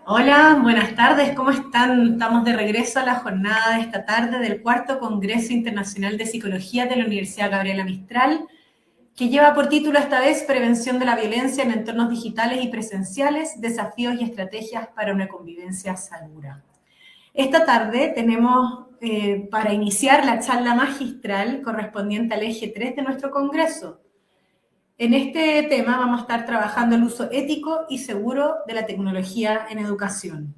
Hola, buenas tardes, ¿cómo están? Estamos de regreso a la jornada de esta tarde del cuarto Congreso Internacional de Psicología de la Universidad Gabriela Mistral, que lleva por título esta vez Prevención de la Violencia en Entornos Digitales y Presenciales, Desafíos y Estrategias para una Convivencia Segura. Esta tarde tenemos para iniciar la charla magistral correspondiente al eje 3 de nuestro Congreso. En este tema vamos a estar trabajando el uso ético y seguro de la tecnología en educación.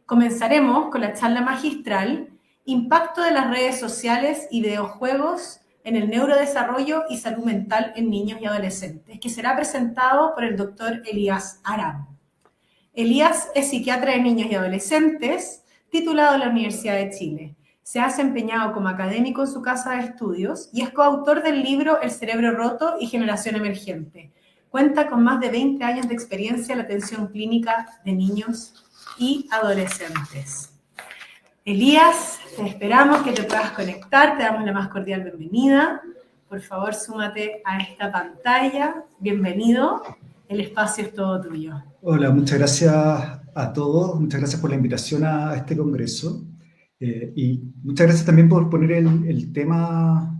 Comenzaremos con la charla magistral Impacto de las redes sociales y videojuegos en el neurodesarrollo y salud mental en niños y adolescentes, que será presentado por el doctor Elías Aram. Elías es psiquiatra de niños y adolescentes, titulado en la Universidad de Chile. Se ha desempeñado como académico en su casa de estudios y es coautor del libro El cerebro roto y generación emergente. Cuenta con más de 20 años de experiencia en la atención clínica de niños y adolescentes. Elías, te esperamos que te puedas conectar, te damos la más cordial bienvenida. Por favor, súmate a esta pantalla. Bienvenido, el espacio es todo tuyo. Hola, muchas gracias a todos, muchas gracias por la invitación a este congreso y muchas gracias también por poner el tema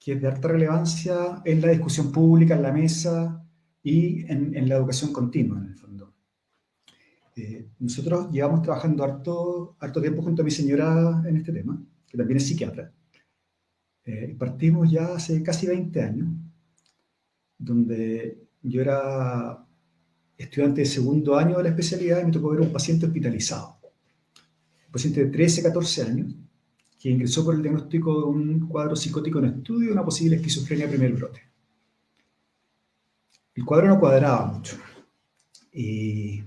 que es de alta relevancia en la discusión pública, en la mesa y en la educación continua, en el fondo. Nosotros llevamos trabajando harto tiempo junto a mi señora en este tema, que también es psiquiatra. Partimos ya hace casi 20 años, donde yo era estudiante de segundo año de la especialidad y me tocó ver a un paciente hospitalizado. Un paciente de 13, 14 años que ingresó por el diagnóstico de un cuadro psicótico en estudio y una posible esquizofrenia de primer brote. El cuadro no cuadraba mucho. Y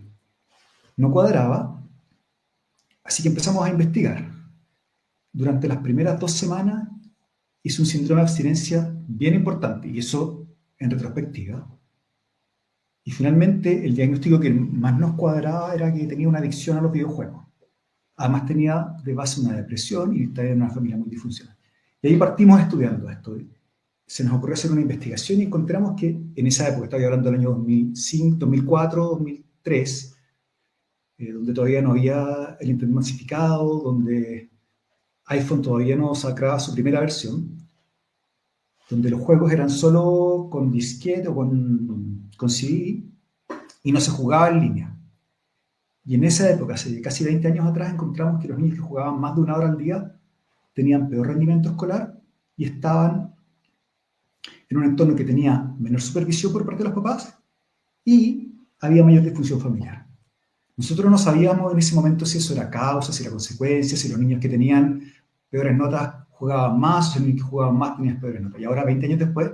no cuadraba, así que empezamos a investigar. Durante las primeras 2 semanas hizo un síndrome de abstinencia bien importante, y eso en retrospectiva. Y finalmente el diagnóstico que más nos cuadraba era que tenía una adicción a los videojuegos. Además tenía de base una depresión y estaba en una familia muy disfuncional. Y ahí partimos estudiando esto. Se nos ocurrió hacer una investigación y encontramos que en esa época, estaba hablando del año 2005, 2004, 2003, donde todavía no había el internet masificado, donde iPhone todavía no sacaba su primera versión, donde los juegos eran solo con disquete o con CD y no se jugaba en línea. Y en esa época, hace casi 20 años atrás, encontramos que los niños que jugaban más de 1 hora al día tenían peor rendimiento escolar y estaban en un entorno que tenía menor supervisión por parte de los papás y había mayor disfunción familiar. Nosotros no sabíamos en ese momento si eso era causa, si era consecuencia, si los niños que tenían peores notas jugaban más, o si los niños que jugaban más tenían peores notas. Y ahora, 20 años después,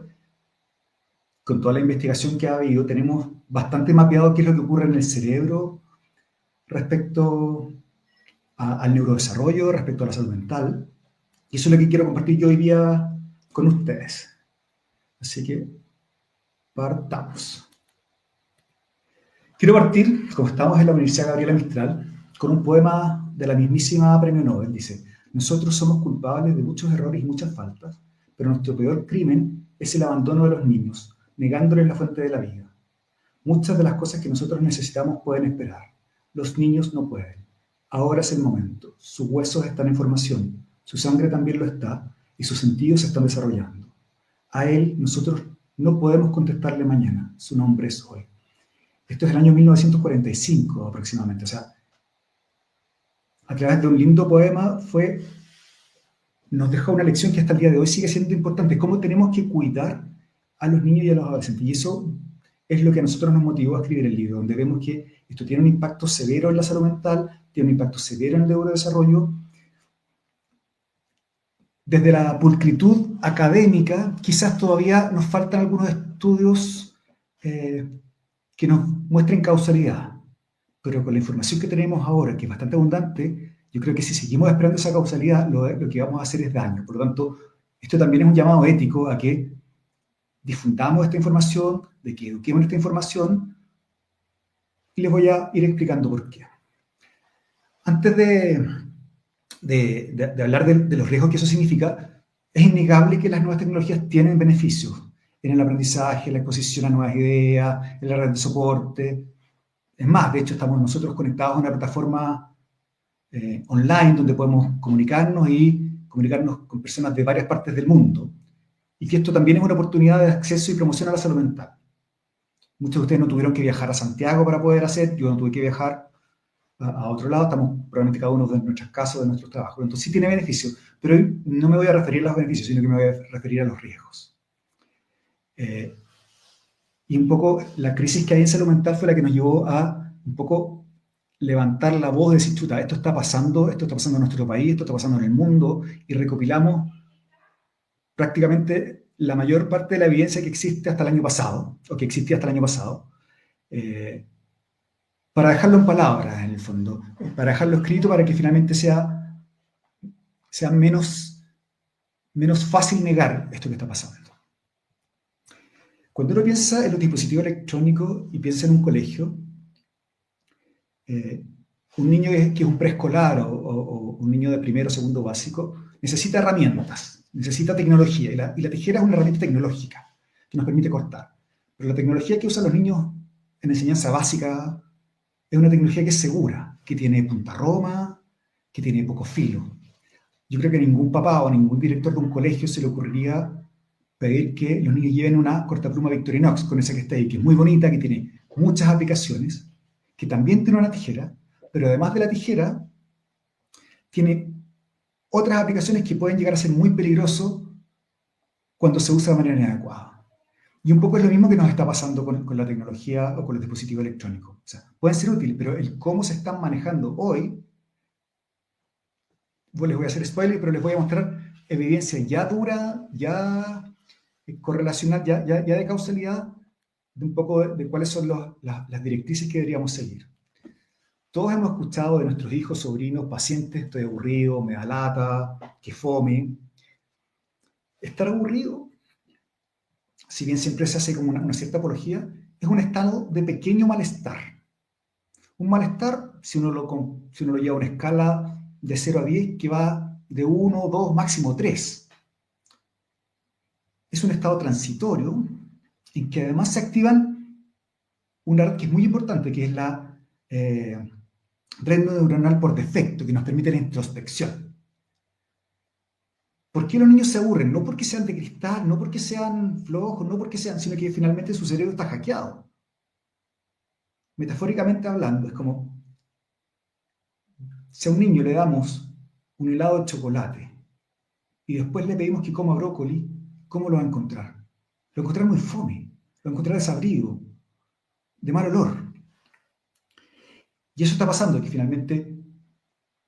con toda la investigación que ha habido, tenemos bastante mapeado qué es lo que ocurre en el cerebro respecto al neurodesarrollo, respecto a la salud mental. Y eso es lo que quiero compartir yo hoy día con ustedes. Así que partamos. Quiero partir, como estamos en la Universidad Gabriela Mistral, con un poema de la mismísima Premio Nobel. Dice: nosotros somos culpables de muchos errores y muchas faltas, pero nuestro peor crimen es el abandono de los niños, negándoles la fuente de la vida. Muchas de las cosas que nosotros necesitamos pueden esperar. Los niños no pueden. Ahora es el momento. Sus huesos están en formación, su sangre también lo está, y sus sentidos se están desarrollando. A él nosotros no podemos contestarle mañana. Su nombre es hoy. Esto es el año 1945 aproximadamente. O sea, a través de un lindo poema nos deja una lección que hasta el día de hoy sigue siendo importante. Cómo tenemos que cuidar a los niños y a los adolescentes. Y eso es lo que a nosotros nos motivó a escribir el libro, donde vemos que esto tiene un impacto severo en la salud mental, tiene un impacto severo en el neurodesarrollo. Desde la pulcritud académica, quizás todavía nos faltan algunos estudios que nos muestren causalidad, pero con la información que tenemos ahora, que es bastante abundante, yo creo que si seguimos esperando esa causalidad, lo que vamos a hacer es daño. Por lo tanto, esto también es un llamado ético a que difundamos esta información, de que eduquemos esta información, y les voy a ir explicando por qué. Antes de hablar de los riesgos que eso significa, es innegable que las nuevas tecnologías tienen beneficios en el aprendizaje, en la exposición a nuevas ideas, en la red de soporte. Es más, de hecho, estamos nosotros conectados a una plataforma online donde podemos comunicarnos con personas de varias partes del mundo. Y que esto también es una oportunidad de acceso y promoción a la salud mental. Muchos de ustedes no tuvieron que viajar a Santiago para poder hacer, yo no tuve que viajar a otro lado, estamos probablemente cada uno de nuestras casas o de nuestros trabajos. Entonces sí tiene beneficios, pero hoy no me voy a referir a los beneficios, sino que me voy a referir a los riesgos. Y un poco la crisis que hay en salud mental fue la que nos llevó a un poco levantar la voz, de decir, chuta, esto está pasando en nuestro país, esto está pasando en el mundo, y recopilamos prácticamente la mayor parte de la evidencia que existe hasta el año pasado, o que existía hasta el año pasado, para dejarlo en palabras, en el fondo, para dejarlo escrito para que finalmente sea menos fácil negar esto que está pasando. Cuando uno piensa en los dispositivos electrónicos y piensa en un colegio, un niño que es un preescolar o un niño de primero o segundo básico necesita herramientas, necesita tecnología, y la tijera es una herramienta tecnológica que nos permite cortar. Pero la tecnología que usan los niños en enseñanza básica es una tecnología que es segura, que tiene punta roma, que tiene poco filo. Yo creo que a ningún papá o a ningún director de un colegio se le ocurriría pedir que los niños lleven una cortapluma Victorinox, con esa que está ahí, que es muy bonita, que tiene muchas aplicaciones, que también tiene una tijera, pero además de la tijera, tiene otras aplicaciones que pueden llegar a ser muy peligrosos cuando se usa de manera inadecuada. Y un poco es lo mismo que nos está pasando con la tecnología o con los dispositivos electrónicos. O sea, pueden ser útiles, pero el cómo se están manejando hoy, les voy a hacer spoiler, pero les voy a mostrar evidencia ya dura, ya correlacional, ya de causalidad, de un poco de cuáles son las directrices que deberíamos seguir. Todos hemos escuchado de nuestros hijos, sobrinos, pacientes, estoy aburrido, me da lata, que fome. Estar aburrido, si bien siempre se hace como una cierta apología, es un estado de pequeño malestar. Un malestar, si uno lo lleva a una escala de 0 a 10, que va de 1, 2, máximo 3. Es un estado transitorio en que además se activan una red que es muy importante, que es la red neuronal por defecto, que nos permite la introspección. ¿Por qué los niños se aburren? No porque sean de cristal, no porque sean flojos, no porque sean, sino que finalmente su cerebro está hackeado. Metafóricamente hablando, es como si a un niño le damos un helado de chocolate y después le pedimos que coma brócoli, ¿cómo lo va a encontrar? Lo va a encontrar muy fome, lo va a encontrar desabrido, de mal olor. Y eso está pasando, que finalmente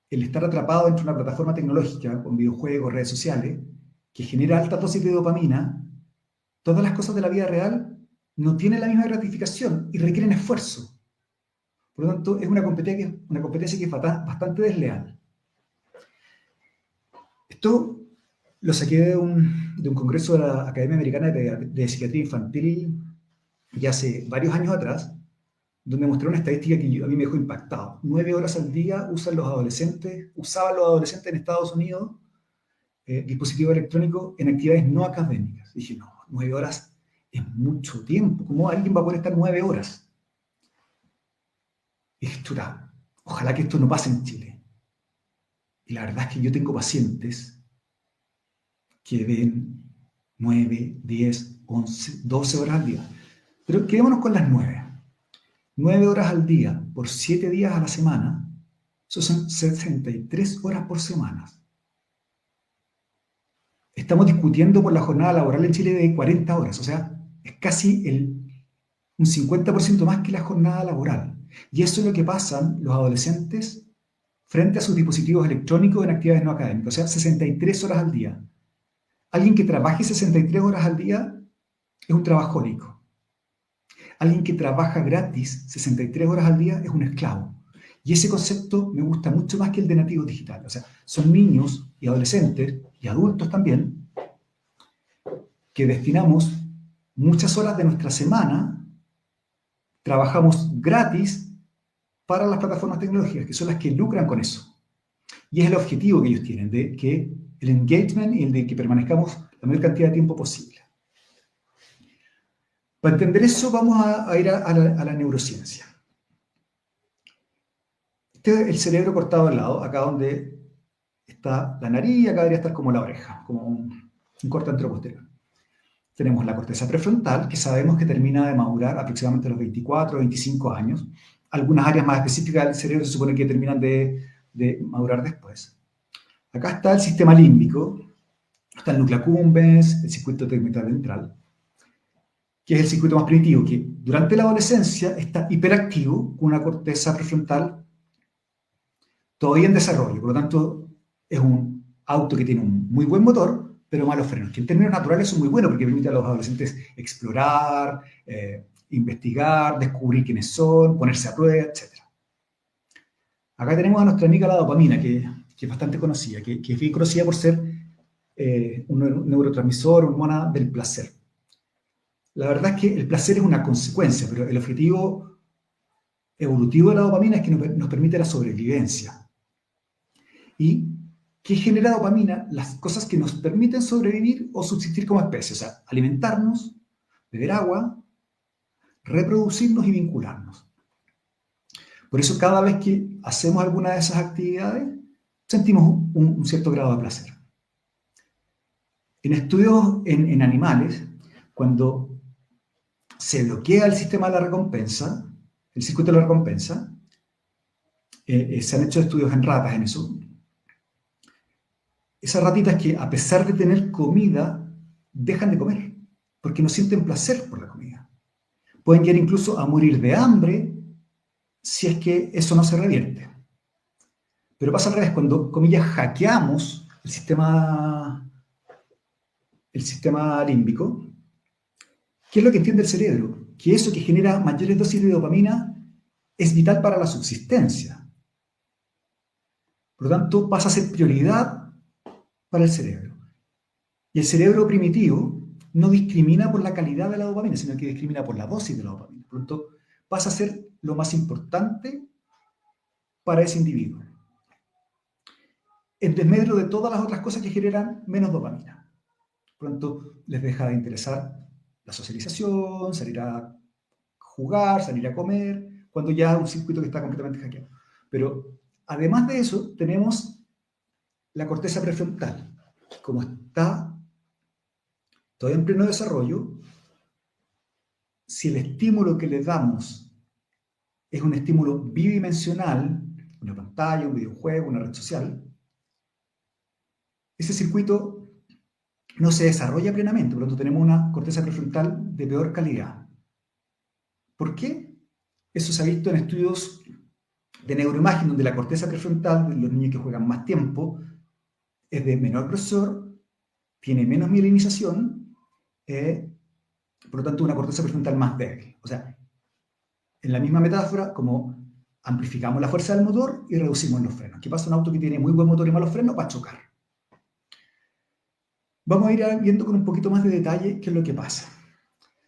el estar atrapado dentro de una plataforma tecnológica, con videojuegos, redes sociales, que genera alta dosis de dopamina, todas las cosas de la vida real no tienen la misma gratificación y requieren esfuerzo. Por lo tanto, es una competencia que es bastante desleal. Esto lo saqué de un congreso de la Academia Americana de Psiquiatría Infantil ya hace varios años atrás, donde mostré una estadística que a mí me dejó impactado. 9 horas al día usaban los adolescentes en Estados Unidos dispositivos electrónicos en actividades no académicas. Dije, no, 9 horas es mucho tiempo. ¿Cómo alguien va a poder estar 9 horas? Y dije, chuta, ojalá que esto no pase en Chile. Y la verdad es que yo tengo pacientes que ven 9, 10, 11, 12 horas al día. Pero quedémonos con las 9. 9 horas al día por 7 días a la semana, eso son 63 horas por semana. Estamos discutiendo por la jornada laboral en Chile de 40 horas, o sea, es casi un 50% más que la jornada laboral. Y eso es lo que pasan los adolescentes frente a sus dispositivos electrónicos en actividades no académicas, o sea, 63 horas al día. Alguien que trabaje 63 horas al día es un trabajólico. Alguien que trabaja gratis 63 horas al día es un esclavo. Y ese concepto me gusta mucho más que el de nativo digital. O sea, son niños y adolescentes y adultos también que destinamos muchas horas de nuestra semana, trabajamos gratis para las plataformas tecnológicas, que son las que lucran con eso. Y es el objetivo que ellos tienen, de que el engagement y el de que permanezcamos la mayor cantidad de tiempo posible. Para entender eso, vamos a ir a la neurociencia. Este es el cerebro cortado de lado, acá donde está la nariz, acá debería estar como la oreja, como un corte anteroposterior. Tenemos la corteza prefrontal, que sabemos que termina de madurar aproximadamente a los 24 o 25 años. Algunas áreas más específicas del cerebro se supone que terminan de madurar después. Acá está el sistema límbico, está el núcleo accumbens, el circuito tegmental ventral, que es el circuito más primitivo, que durante la adolescencia está hiperactivo con una corteza prefrontal todavía en desarrollo. Por lo tanto, es un auto que tiene un muy buen motor, pero malos frenos, que en términos naturales son muy buenos porque permite a los adolescentes explorar, investigar, descubrir quiénes son, ponerse a prueba, etc. Acá tenemos a nuestra amiga la dopamina, que es bastante conocida, que es bien conocida por ser un neurotransmisor, hormona del placer. La verdad es que el placer es una consecuencia, pero el objetivo evolutivo de la dopamina es que nos permite la sobrevivencia. ¿Y qué genera dopamina? Las cosas que nos permiten sobrevivir o subsistir como especie, o sea, alimentarnos, beber agua, reproducirnos y vincularnos. Por eso cada vez que hacemos alguna de esas actividades, sentimos un cierto grado de placer. En estudios en animales, cuando se bloquea el sistema de la recompensa, el circuito de la recompensa, se han hecho estudios en ratas en eso. Esas ratitas que a pesar de tener comida, dejan de comer, porque no sienten placer por la comida. Pueden llegar incluso a morir de hambre si es que eso no se revierte. Pero pasa al revés, cuando, comillas, hackeamos el sistema límbico, ¿qué es lo que entiende el cerebro? Que eso que genera mayores dosis de dopamina es vital para la subsistencia. Por lo tanto, pasa a ser prioridad para el cerebro. Y el cerebro primitivo no discrimina por la calidad de la dopamina, sino que discrimina por la dosis de la dopamina. Por lo tanto, pasa a ser lo más importante para ese individuo, en desmedro de todas las otras cosas que generan menos dopamina. Por lo tanto, les deja de interesar la socialización, salir a jugar, salir a comer, cuando ya es un circuito que está completamente hackeado. Pero además de eso, tenemos la corteza prefrontal. Como está todavía en pleno desarrollo, si el estímulo que le damos es un estímulo bidimensional, una pantalla, un videojuego, una red social, ese circuito no se desarrolla plenamente, por lo tanto tenemos una corteza prefrontal de peor calidad. ¿Por qué? Eso se ha visto en estudios de neuroimagen, donde la corteza prefrontal de los niños que juegan más tiempo es de menor grosor, tiene menos mielinización, por lo tanto una corteza prefrontal más débil. O sea, en la misma metáfora, como amplificamos la fuerza del motor y reducimos los frenos. ¿Qué pasa? Un auto que tiene muy buen motor y malos frenos va a chocar. Vamos a ir viendo con un poquito más de detalle qué es lo que pasa.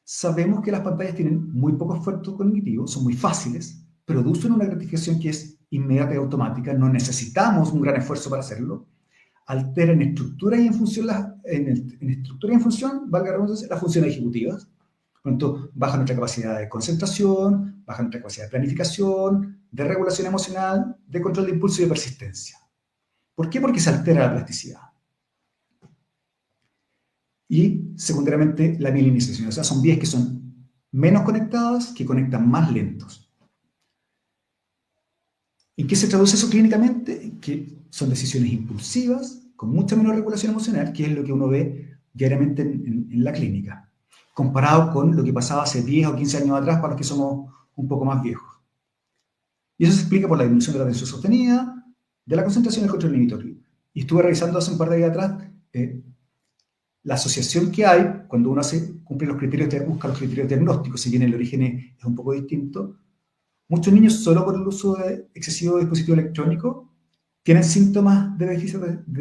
Sabemos que las pantallas tienen muy poco esfuerzo cognitivo, son muy fáciles, producen una gratificación que es inmediata y automática, no necesitamos un gran esfuerzo para hacerlo, alteran estructura y en función, en estructura y en función, valga la redundancia, las funciones ejecutivas. Por lo tanto, baja nuestra capacidad de concentración, baja nuestra capacidad de planificación, de regulación emocional, de control de impulso y de persistencia. ¿Por qué? Porque se altera la plasticidad. Y, secundariamente, la mielinización. O sea, son vías que son menos conectadas, que conectan más lentos. ¿En qué se traduce eso clínicamente? Que son decisiones impulsivas, con mucha menor regulación emocional, que es lo que uno ve diariamente en la clínica, comparado con lo que pasaba hace 10 o 15 años atrás para los que somos un poco más viejos. Y eso se explica por la disminución de la atención sostenida, de la concentración y el control inhibitorio. Y estuve revisando hace un par de días atrás la asociación que hay cuando uno cumple los criterios, busca los criterios diagnósticos, si bien el origen es un poco distinto. Muchos niños, solo por el uso excesivo de dispositivo electrónico, tienen síntomas de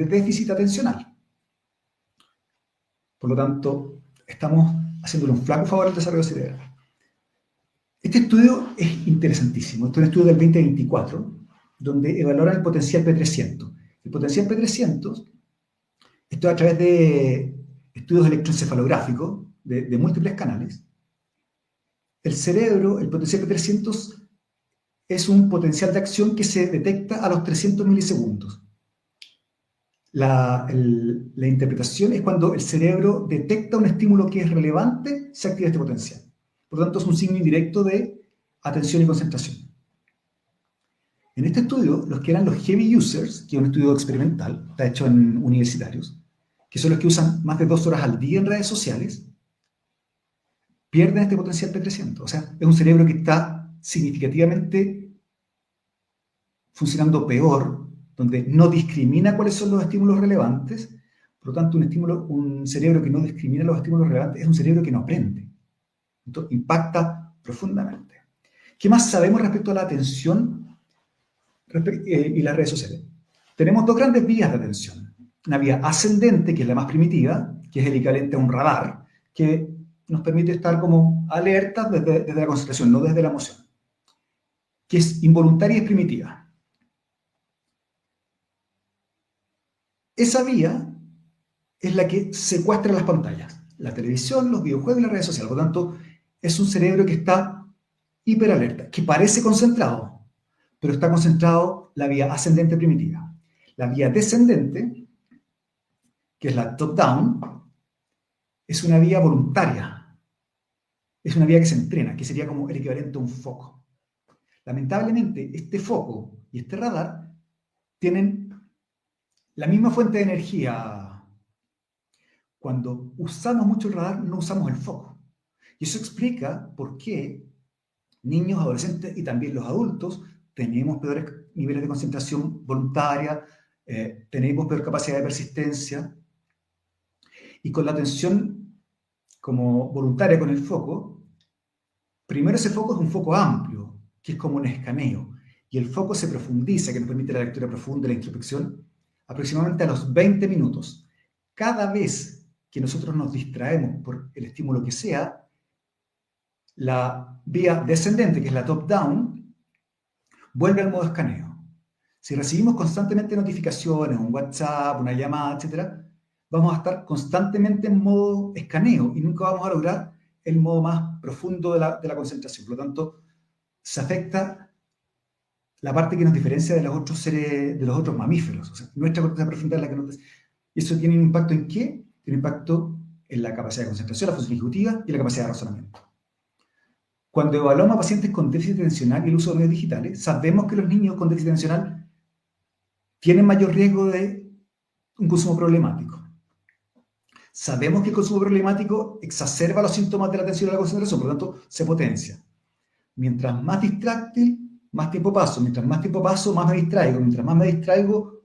déficit atencional. Por lo tanto, estamos haciéndole un flaco favor al desarrollo cerebral. Este estudio es interesantísimo. Este es un estudio del 2024, donde evaluaron el potencial P300. El potencial P300, esto a través de estudios electroencefalográficos de múltiples canales. El cerebro, el potencial P300, es un potencial de acción que se detecta a los 300 milisegundos. La interpretación es cuando el cerebro detecta un estímulo que es relevante, se activa este potencial. Por lo tanto, es un signo indirecto de atención y concentración. En este estudio, los que eran los heavy users, que es un estudio experimental, está hecho en universitarios, que son los que usan más de 2 horas al día en redes sociales, pierden este potencial P300. O sea, es un cerebro que está significativamente funcionando peor, donde no discrimina cuáles son los estímulos relevantes. Por lo tanto, un cerebro que no discrimina los estímulos relevantes es un cerebro que no aprende. Entonces, impacta profundamente. ¿Qué más sabemos respecto a la atención y las redes sociales? Tenemos 2 grandes vías de atención. Una vía ascendente, que es la más primitiva, que es el equivalente a un radar, que nos permite estar como alertas desde la concentración, no desde la emoción, que es involuntaria y es primitiva. Esa vía es la que secuestra las pantallas, la televisión, los videojuegos y las redes sociales. Por lo tanto, es un cerebro que está hiperalerta, que parece concentrado, pero está concentrado la vía ascendente primitiva. La vía descendente, que es la top-down, es una vía voluntaria. Es una vía que se entrena, que sería como el equivalente a un foco. Lamentablemente, este foco y este radar tienen la misma fuente de energía. Cuando usamos mucho el radar, no usamos el foco. Y eso explica por qué niños, adolescentes y también los adultos tenemos peores niveles de concentración voluntaria, tenemos peor capacidad de persistencia. Y con la atención como voluntaria con el foco, primero ese foco es un foco amplio, que es como un escaneo. Y el foco se profundiza, que nos permite la lectura profunda, la introspección, aproximadamente a los 20 minutos. Cada vez que nosotros nos distraemos por el estímulo que sea, la vía descendente, que es la top-down, vuelve al modo escaneo. Si recibimos constantemente notificaciones, un WhatsApp, una llamada, etc., vamos a estar constantemente en modo escaneo y nunca vamos a lograr el modo más profundo de la concentración. Por lo tanto, se afecta la parte que nos diferencia de los otros seres, de los otros mamíferos. O sea, nuestra corteza prefrontal es la que nos... ¿Y eso tiene un impacto en qué? Tiene impacto en la capacidad de concentración, la función ejecutiva y la capacidad de razonamiento. Cuando evaluamos a pacientes con déficit atencional y el uso de medios digitales, sabemos que los niños con déficit atencional tienen mayor riesgo de un consumo problemático. Sabemos que el consumo problemático exacerba los síntomas de la atención y la concentración, por lo tanto, se potencia. Mientras más distráctil, más tiempo paso. Mientras más tiempo paso, más me distraigo. Mientras más me distraigo,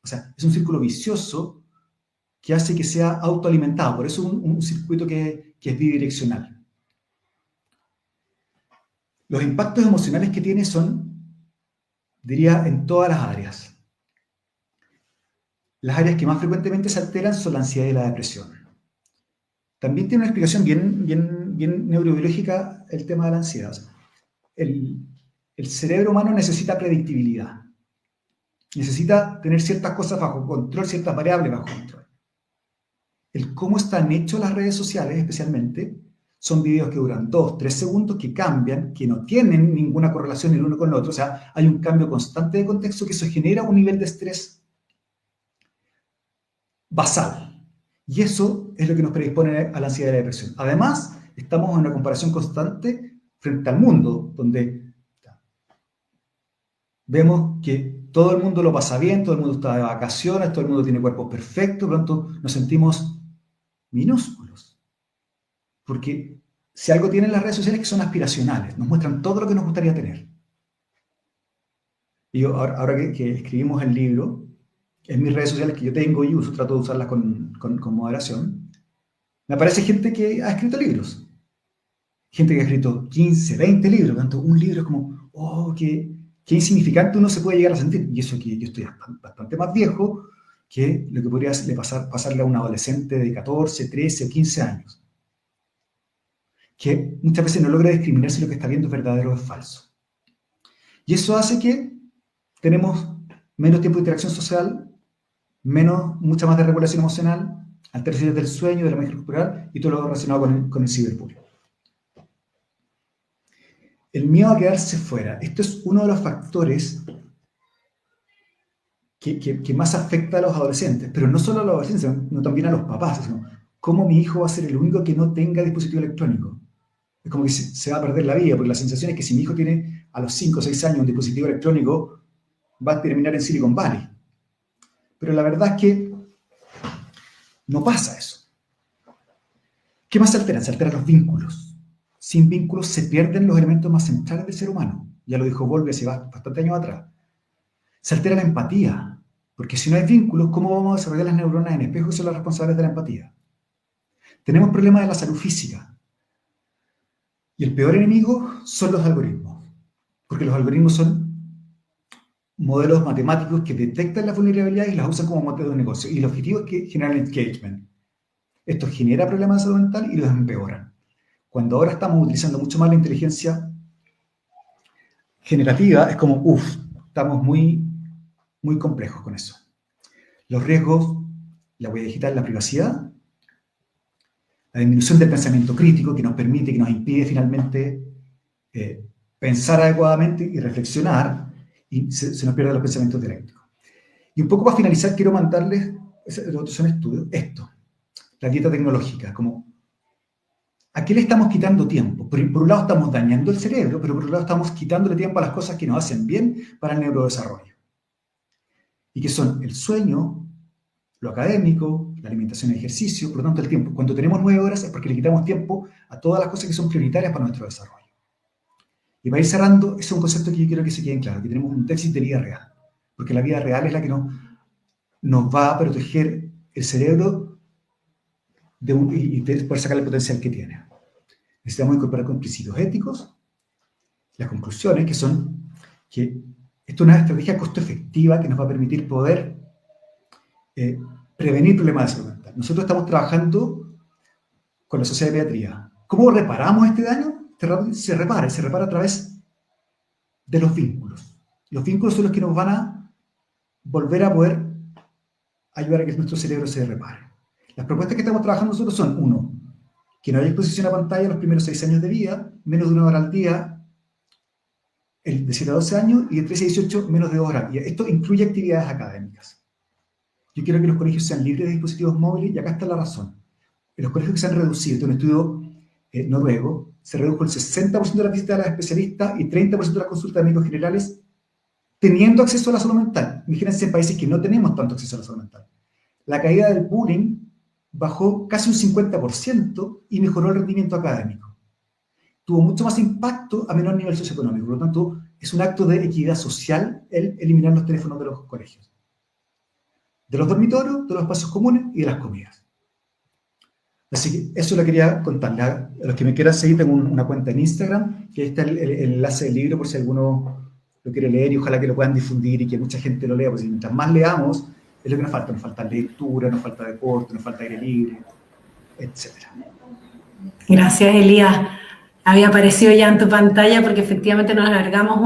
o sea, es un círculo vicioso que hace que sea autoalimentado. Por eso es un circuito que es bidireccional. Los impactos emocionales que tiene son, diría, en todas las áreas. Las áreas que más frecuentemente se alteran son la ansiedad y la depresión. También tiene una explicación bien neurobiológica el tema de la ansiedad. O sea, el cerebro humano necesita predictibilidad. Necesita tener ciertas cosas bajo control, ciertas variables bajo control. El cómo están hechas las redes sociales, especialmente, son videos que duran 2, 3 segundos, que cambian, que no tienen ninguna correlación el uno con el otro. O sea, hay un cambio constante de contexto que eso genera un nivel de estrés basal. Y eso es lo que nos predispone a la ansiedad y la depresión. Además, estamos en una comparación constante frente al mundo, donde vemos que todo el mundo lo pasa bien, todo el mundo está de vacaciones, todo el mundo tiene cuerpos perfectos, por lo tanto nos sentimos minúsculos. Porque si algo tienen las redes sociales es que son aspiracionales, nos muestran todo lo que nos gustaría tener. Y yo, ahora que escribimos el libro, en mis redes sociales que yo tengo y uso, trato de usarlas con moderación, me aparece gente que ha escrito libros. Gente que ha escrito 15, 20 libros. Por lo tanto, un libro es como, oh, qué insignificante uno se puede llegar a sentir. Y eso que yo estoy bastante más viejo que lo que podría pasarle a un adolescente de 14, 13 o 15 años. Que muchas veces no logra discriminar si lo que está viendo es verdadero o es falso. Y eso hace que tenemos menos tiempo de interacción social, mucha más desregulación emocional, alteraciones del sueño, de la imagen corporal y todo lo relacionado con el ciberbullying. el miedo a quedarse fuera. Esto es uno de los factores que más afecta a los adolescentes, pero no solo a los adolescentes, sino también a los papás. Sino, ¿cómo mi hijo va a ser el único que no tenga dispositivo electrónico? Es como que se va a perder la vida, porque la sensación es que si mi hijo tiene a los 5 o 6 años un dispositivo electrónico, va a terminar en Silicon Valley. Pero la verdad es que no pasa eso. ¿Qué más se altera? Se alteran los vínculos. Sin vínculos se pierden los elementos más centrales del ser humano. Ya lo dijo Bowlby hace bastante años atrás. Se altera la empatía, porque si no hay vínculos, ¿cómo vamos a desarrollar las neuronas en espejo que son las responsables de la empatía? Tenemos problemas de la salud física. Y el peor enemigo son los algoritmos, porque los algoritmos son modelos matemáticos que detectan las vulnerabilidades y las usan como motor de negocio. Y el objetivo es que generan engagement. Esto genera problemas de salud mental y los empeoran. Cuando ahora estamos utilizando mucho más la inteligencia generativa, es como, estamos muy, muy complejos con eso. Los riesgos, la huella digital, la privacidad, la disminución del pensamiento crítico que nos permite, que nos impide finalmente pensar adecuadamente y reflexionar, y se nos pierden los pensamientos dialécticos. Y un poco para finalizar, quiero mandarles, los otros son estudios, esto, la dieta tecnológica, como, ¿a qué le estamos quitando tiempo? Por un lado estamos dañando el cerebro, pero por otro lado estamos quitándole tiempo a las cosas que nos hacen bien para el neurodesarrollo. Y que son el sueño, lo académico, la alimentación y ejercicio, por lo tanto el tiempo. Cuando tenemos 9 horas es porque le quitamos tiempo a todas las cosas que son prioritarias para nuestro desarrollo. Y para ir cerrando, ese es un concepto que yo quiero que se quede claro, que tenemos un déficit de vida real, porque la vida real es la que nos va a proteger el cerebro y poder sacar el potencial que tiene. Necesitamos incorporar con principios éticos las conclusiones, que son que esto es una estrategia costo efectiva que nos va a permitir poder prevenir problemas de salud mental. Nosotros estamos trabajando con la Sociedad de Pediatría. ¿Cómo reparamos este daño? Se repara a través de los vínculos. Los vínculos son los que nos van a volver a poder ayudar a que nuestro cerebro se repare. Las propuestas que estamos trabajando nosotros son, 1, que no haya exposición a pantalla los primeros 6 años de vida, menos de 1 hora al día, de 7 a 12 años, y de 13 a 18, menos de 2 horas al día. Esto incluye actividades académicas. Yo quiero que los colegios sean libres de dispositivos móviles, y acá está la razón. En los colegios que se han reducido, este es un estudio noruego, se redujo el 60% de las visitas a las especialistas y 30% de las consultas de médicos generales teniendo acceso a la salud mental. Imagínense en países que no tenemos tanto acceso a la salud mental. La caída del bullying bajó casi un 50% y mejoró el rendimiento académico. Tuvo mucho más impacto a menor nivel socioeconómico. Por lo tanto, es un acto de equidad social el eliminar los teléfonos de los colegios. De los dormitorios, de los espacios comunes y de las comidas. Así que eso lo quería contarle. A los que me quieran seguir, tengo una cuenta en Instagram, que ahí está el enlace del libro por si alguno lo quiere leer y ojalá que lo puedan difundir y que mucha gente lo lea, porque mientras más leamos, es lo que nos falta lectura, nos falta deporte, nos falta aire libre, etc. Gracias, Elías. Había aparecido ya en tu pantalla porque efectivamente nos alargamos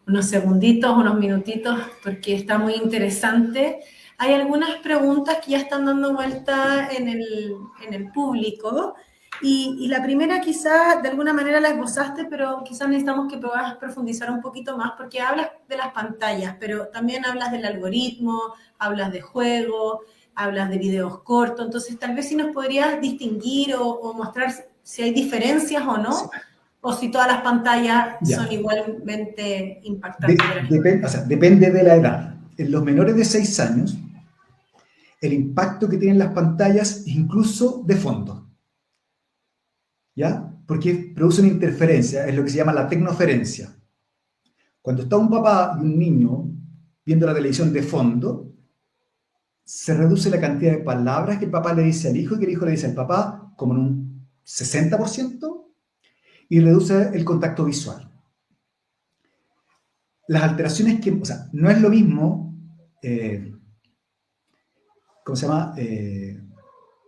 unos segunditos, unos minutitos, porque está muy interesante. Hay algunas preguntas que ya están dando vuelta en el público y la primera quizás de alguna manera la esbozaste, pero quizás necesitamos que puedas profundizar un poquito más porque hablas de las pantallas, pero también hablas del algoritmo, hablas de juegos, hablas de videos cortos, entonces tal vez si nos podrías distinguir o mostrar si hay diferencias o no, sí, o si todas las pantallas son igualmente impactantes. Depende de la edad. En los menores de 6 años, el impacto que tienen las pantallas es incluso de fondo. ¿Ya? Porque produce una interferencia, es lo que se llama la tecnoferencia. Cuando está un papá y un niño viendo la televisión de fondo, se reduce la cantidad de palabras que el papá le dice al hijo y que el hijo le dice al papá, como en un 60%, y reduce el contacto visual. Las alteraciones no es lo mismo,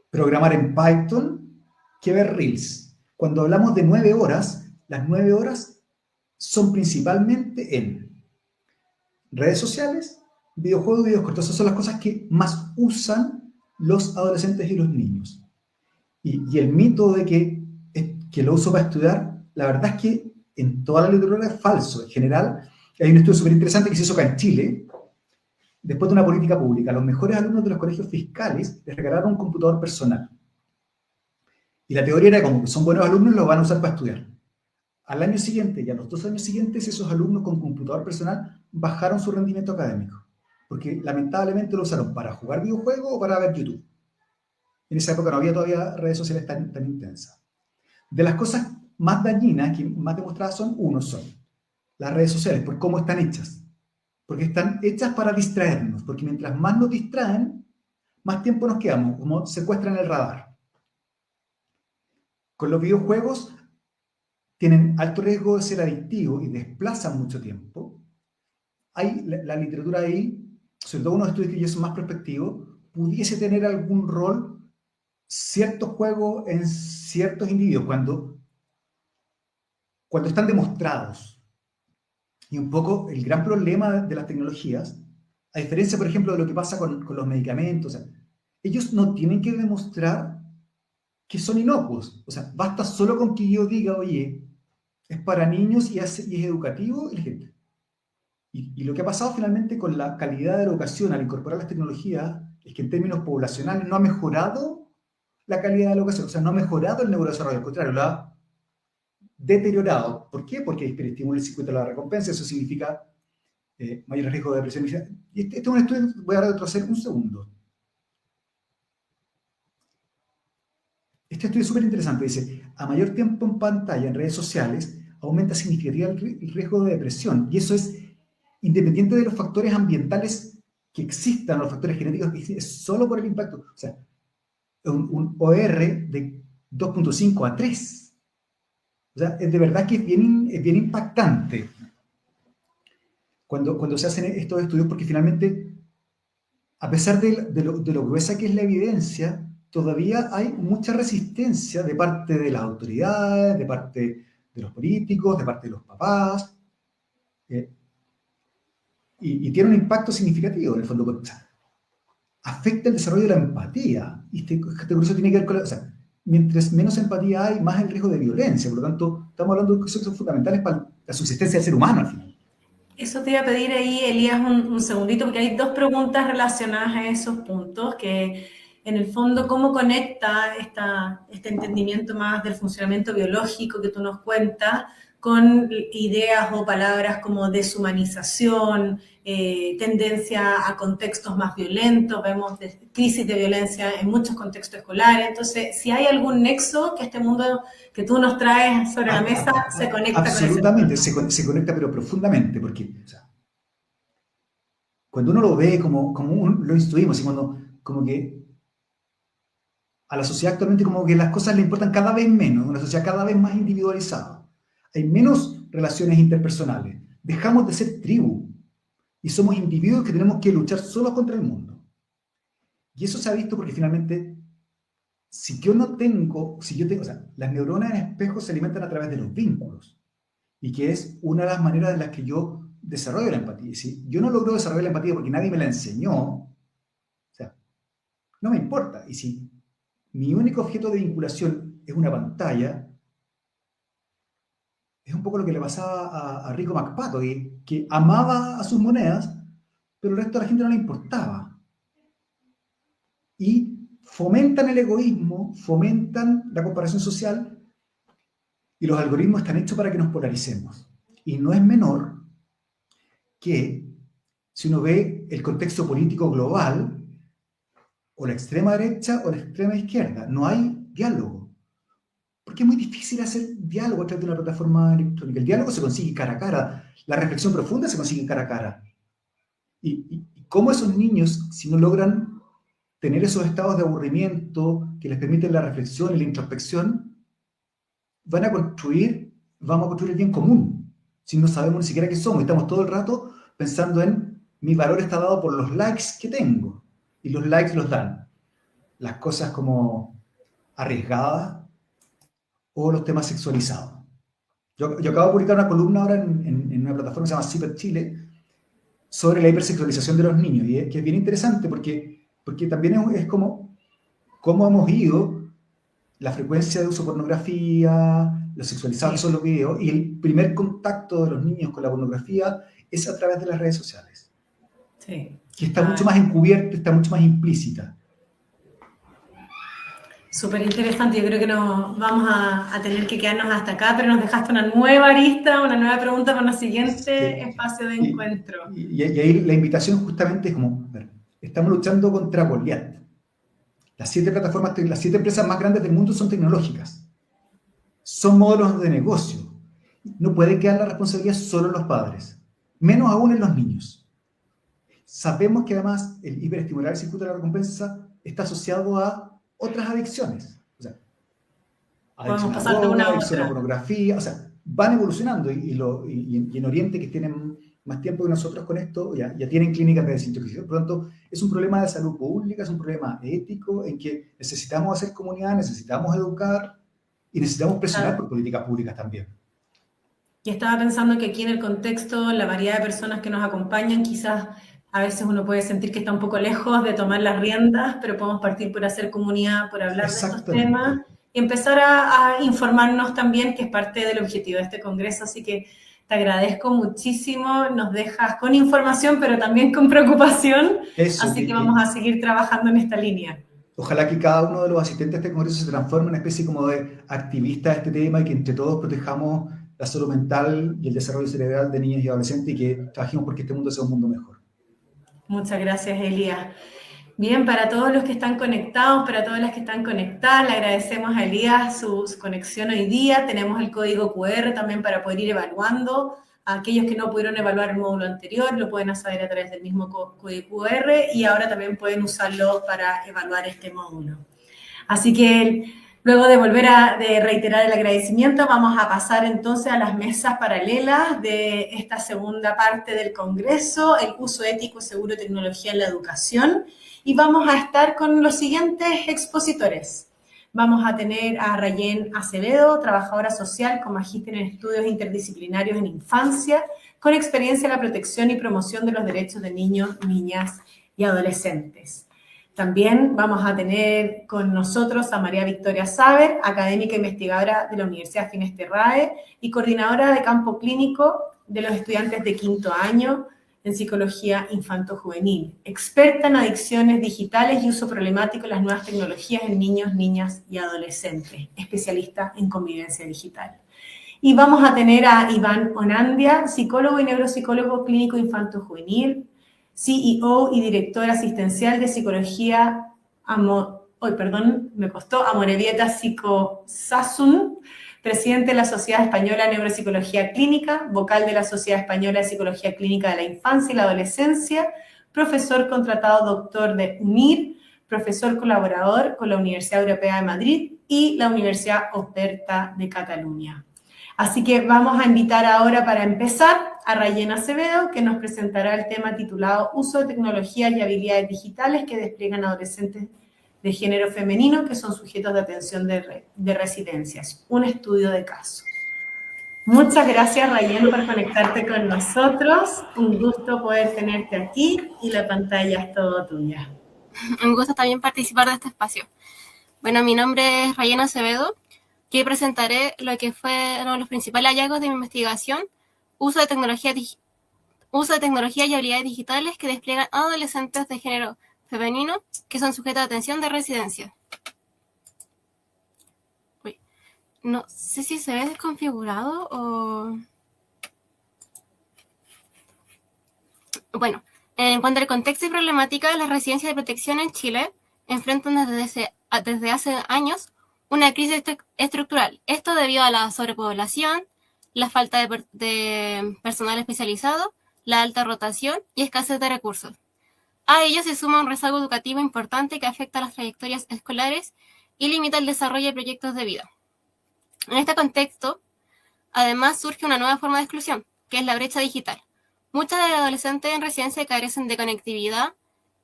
programar en Python que ver Reels. Cuando hablamos de 9 horas, las 9 horas son principalmente en redes sociales, videojuegos y videos cortos. Esas son las cosas que más usan los adolescentes y los niños. Y el mito de que lo uso para estudiar, la verdad es que en toda la literatura es falso. En general, hay un estudio súper interesante que se hizo acá en Chile, después de una política pública. Los mejores alumnos de los colegios fiscales les regalaron un computador personal. Y la teoría era como que son buenos alumnos, los van a usar para estudiar. Al año siguiente y a los 2 años siguientes, esos alumnos con computador personal bajaron su rendimiento académico, porque lamentablemente lo usaron para jugar videojuegos o para ver YouTube. En esa época no había todavía redes sociales tan intensas. De las cosas más dañinas, que más demostradas son las redes sociales, por cómo están hechas. Porque están hechas para distraernos, porque mientras más nos distraen, más tiempo nos quedamos, como secuestran el radar. Con los videojuegos tienen alto riesgo de ser adictivos y desplazan mucho tiempo. Hay la literatura ahí, sobre todo unos estudios que ya son más prospectivos, pudiese tener algún rol ciertos juegos en ciertos individuos cuando están demostrados. Y un poco el gran problema de las tecnologías, a diferencia, por ejemplo, de lo que pasa con los medicamentos, o sea, ellos no tienen que demostrar que son inocuos. O sea, basta solo con que yo diga, oye, es para niños y es educativo, y gente. Y lo que ha pasado finalmente con la calidad de la educación al incorporar las tecnologías es que en términos poblacionales no ha mejorado la calidad de la educación, o sea, no ha mejorado el neurodesarrollo, al contrario, lo ha deteriorado. ¿Por qué? Porque hiperestimula el circuito de la recompensa, eso significa mayor riesgo de depresión. Y este es un estudio, voy a retroceder un segundo. Este estudio es súper interesante, dice, a mayor tiempo en pantalla en redes sociales, aumenta significativamente el riesgo de depresión, y eso es independiente de los factores ambientales que existan, los factores genéticos que existen, es solo por el impacto. O sea, un OR de 2.5 a 3. O sea, es de verdad que es bien impactante cuando se hacen estos estudios, porque finalmente, a pesar de lo gruesa que es la evidencia, todavía hay mucha resistencia de parte de las autoridades, de parte de los políticos, de parte de los papás, y tiene un impacto significativo en el fondo. O sea, afecta el desarrollo de la empatía, y este curso tiene que ver con o sea, mientras menos empatía hay, más el riesgo de violencia. Por lo tanto, estamos hablando de cosas que son fundamentales para la subsistencia del ser humano al final. Eso te iba a pedir ahí, Elías, un segundito, porque hay dos preguntas relacionadas a esos puntos, que en el fondo, ¿cómo conecta este entendimiento más del funcionamiento biológico que tú nos cuentas con ideas o palabras como deshumanización, tendencia a contextos más violentos? Vemos crisis de violencia en muchos contextos escolares. Entonces, si hay algún nexo que este mundo que tú nos traes sobre la mesa se conecta con ese mundo. Absolutamente, se conecta, pero profundamente, porque o sea, cuando uno lo ve como lo instruimos, y cuando como que a la sociedad actualmente como que las cosas le importan cada vez menos, una sociedad cada vez más individualizada. Hay menos relaciones interpersonales. Dejamos de ser tribu y somos individuos que tenemos que luchar solos contra el mundo. Y eso se ha visto porque finalmente, si yo tengo, o sea, las neuronas en espejo se alimentan a través de los vínculos, y que es una de las maneras en las que yo desarrollo la empatía. Y si yo no logro desarrollar la empatía porque nadie me la enseñó, o sea, no me importa. Y si mi único objeto de vinculación es una pantalla, es un poco lo que le pasaba a Rico McPato, que amaba a sus monedas, pero el resto de la gente no le importaba. Y fomentan el egoísmo, fomentan la comparación social, y los algoritmos están hechos para que nos polaricemos. Y no es menor que, si uno ve el contexto político global, o la extrema derecha o la extrema izquierda, no hay diálogo. Porque es muy difícil hacer diálogo a través de una plataforma electrónica. El diálogo se consigue cara a cara, la reflexión profunda se consigue cara a cara. Y cómo esos niños, si no logran tener esos estados de aburrimiento que les permiten la reflexión y la introspección, vamos a construir el bien común, si no sabemos ni siquiera qué somos. Estamos todo el rato pensando en mi valor está dado por los likes que tengo, y los likes los dan las cosas como arriesgadas o los temas sexualizados. Yo acabo de publicar una columna ahora en una plataforma que se llama CIPER Chile sobre la hipersexualización de los niños, y que es bien interesante porque también es como cómo hemos ido la frecuencia de uso de pornografía, lo sexualizado que Sí, son los videos, y el primer contacto de los niños con la pornografía es a través de las redes sociales, sí. que está mucho Está más encubierta, está mucho más implícita. súper interesante. Yo creo que nos vamos a tener que quedarnos hasta acá, pero nos dejaste una nueva arista, una nueva pregunta para el siguiente Sí. espacio de Y, encuentro. y ahí la invitación justamente es como, a ver, estamos luchando contra Goliat. Las 7 plataformas, las 7 empresas más grandes del mundo son tecnológicas, son modelos de negocio. No puede quedar la responsabilidad solo en los padres, menos aún en los niños. Sabemos que además el hiperestimular el circuito de la recompensa está asociado a otras adicciones. O sea, Podemos adicción a pasar de una droga, a adicción a otra. pornografía, o sea, van evolucionando y en Oriente, que tienen más tiempo que nosotros con esto, ya tienen clínicas de desintoxicación. Por lo tanto, es un problema de salud pública, es un problema ético en que necesitamos hacer comunidad, necesitamos educar y necesitamos presionar por políticas públicas también. Y estaba pensando que aquí en el contexto, la variedad de personas que nos acompañan, quizás a veces uno puede sentir que está un poco lejos de tomar las riendas, pero podemos partir por hacer comunidad, por hablar de estos temas Exactamente. y empezar a informarnos también, que es parte del objetivo de este congreso. Así que te agradezco muchísimo, nos dejas con información, pero también con preocupación. Eso, Así que vamos a seguir trabajando en esta línea. ojalá que cada uno de los asistentes de este congreso se transforme en una especie como de activista de este tema y que entre todos protejamos la salud mental y el desarrollo cerebral de niños y adolescentes y que trabajemos porque este mundo sea un mundo mejor. Muchas gracias, Elías. Bien, para todos los que están conectados, para todas las que están conectadas, le agradecemos a Elías su conexión hoy día. Tenemos el código QR también para poder ir evaluando. A aquellos que no pudieron evaluar el módulo anterior, lo pueden hacer a través del mismo código QR y ahora también pueden usarlo para evaluar este módulo. Así que luego de de reiterar el agradecimiento, vamos a pasar entonces a las mesas paralelas de esta segunda parte del Congreso, el uso ético y seguro de tecnología en la educación. Y vamos a estar con los siguientes expositores. Vamos a tener a Rayén Acevedo, trabajadora social con magíster en estudios interdisciplinarios en infancia, con experiencia en la protección y promoción de los derechos de niños, niñas y adolescentes. También vamos a tener con nosotros a María Victoria Saber, académica investigadora de la Universidad Finesterrae y coordinadora de campo clínico de los estudiantes de quinto año en psicología infanto-juvenil, experta en adicciones digitales y uso problemático de las nuevas tecnologías en niños, niñas y adolescentes, especialista en convivencia digital. Y vamos a tener a Iván Onandia, psicólogo y neuropsicólogo clínico infanto-juvenil, CEO y director asistencial de psicología, Amorebieta Psicosasun, presidente de la Sociedad Española de Neuropsicología Clínica, vocal de la Sociedad Española de Psicología Clínica de la Infancia y la Adolescencia, profesor contratado doctor de UNIR, profesor colaborador con la Universidad Europea de Madrid y la Universidad Oberta de Cataluña. Así que vamos a invitar ahora para empezar a Rayén Acevedo, que nos presentará el tema titulado Uso de tecnologías y habilidades digitales que despliegan adolescentes de género femenino que son sujetos de atención de residencias. Un estudio de caso. Muchas gracias, Rayén, por conectarte con nosotros. Un gusto poder tenerte aquí y la pantalla es todo tuya. Un gusto también participar de este espacio. Bueno, mi nombre es Rayén Acevedo. Aquí presentaré lo que fueron los principales hallazgos de mi investigación, uso de tecnología y habilidades digitales que despliegan adolescentes de género femenino que son sujetos de atención de residencia. Uy, no sé si se ve desconfigurado o... Bueno, en cuanto al contexto y problemática de las residencias de protección en Chile, enfrentan desde hace años una crisis estructural. Esto debido a la sobrepoblación, la falta de personal especializado, la alta rotación y escasez de recursos. A ello se suma un rezago educativo importante que afecta a las trayectorias escolares y limita el desarrollo de proyectos de vida. En este contexto, además surge una nueva forma de exclusión, que es la brecha digital. Muchos de los adolescentes en residencia carecen de conectividad,